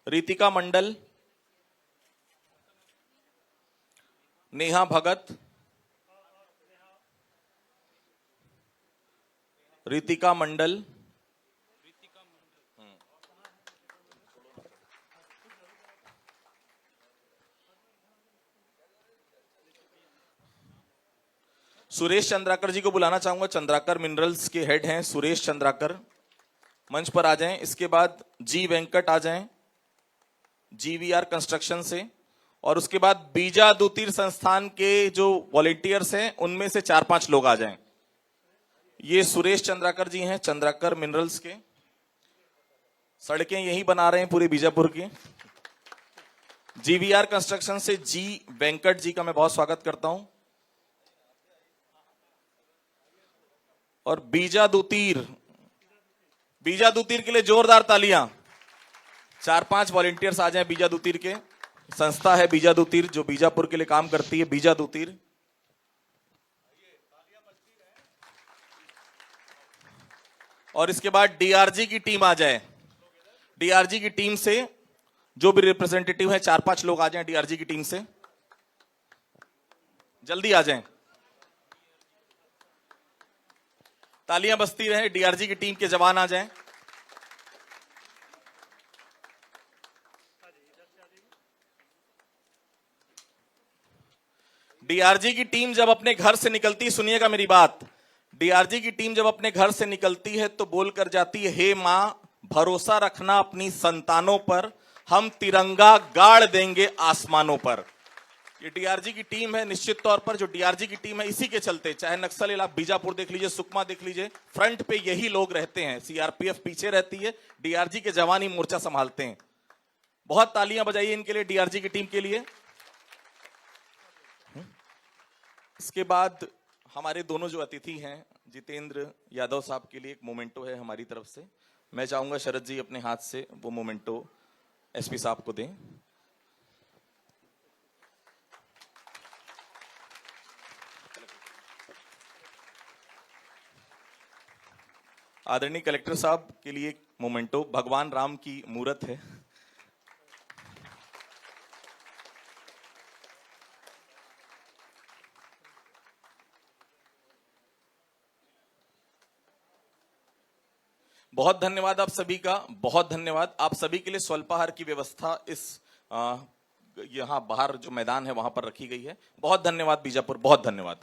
रितिका मंडल नेहा भगत रितिका मंडल सुरेश चंद्राकर जी को बुलाना चाहूंगा। चंद्राकर मिनरल्स के हेड हैं सुरेश चंद्राकर, मंच पर आ जाएं। इसके बाद जी वेंकट आ जाएं जीवीआर कंस्ट्रक्शन से, और उसके बाद बीजा दूतीर संस्थान के जो वॉलेंटियर्स हैं उनमें से 4-5 लोग आ जाएं। ये सुरेश चंद्राकर जी हैं चंद्राकर मिनरल्स के, सड़कें यही बना रहे हैं पूरे बीजापुर की। जीवीआर कंस्ट्रक्शन से जी वेंकट जी का मैं बहुत स्वागत करता हूं। और बीजा दूतीर के लिए जोरदार तालियां। 4-5 वॉलेंटियर्स आ जाएं बीजा दूतीर के। संस्था है बीजा दूतीर जो बीजापुर के लिए काम करती है, बीजा दूतीर। और इसके बाद डीआरजी की टीम आ जाए। डीआरजी की टीम से जो भी रिप्रेजेंटेटिव है 4-5 लोग आ जाएं डीआरजी की टीम से, जल्दी आ जाएं। तालियां बजती रहे, डीआरजी की टीम के जवान आ जाएं। डीआरजी की टीम जब अपने घर से निकलती, सुनिएगा मेरी बात, डीआरजी की टीम जब अपने घर से निकलती है तो बोल कर जाती है, हे मां भरोसा रखना अपनी संतानों पर, हम तिरंगा गाड़ देंगे आसमानों पर। ये डीआरजी की टीम है। निश्चित तौर पर जो डीआरजी की टीम है इसी के चलते, चाहे नक्सल इलाका बीजापुर देख लीजिए, सुकमा देख लीजिए, फ्रंट पे यही लोग रहते हैं। सीआरपीएफ पीछे रहती है, डीआरजी के जवान ही मोर्चा संभालते हैं। बहुत तालियां बजाइए इनके लिए, डीआरजी की टीम के लिए। इसके बाद हमारे दोनों जो अतिथि हैं जितेंद्र यादव साहब के लिए एक मोमेंटो है हमारी तरफ से। मैं चाहूंगा शरद जी अपने हाथ से वो मोमेंटो एसपी साहब को दें। आदरणीय कलेक्टर साहब के लिए एक मोमेंटो, भगवान राम की मूर्त है। बहुत धन्यवाद आप सभी का, बहुत धन्यवाद। आप सभी के लिए स्वल्पाहार की व्यवस्था इस यहाँ बाहर जो मैदान है वहां पर रखी गई है। बहुत धन्यवाद बीजापुर, बहुत धन्यवाद।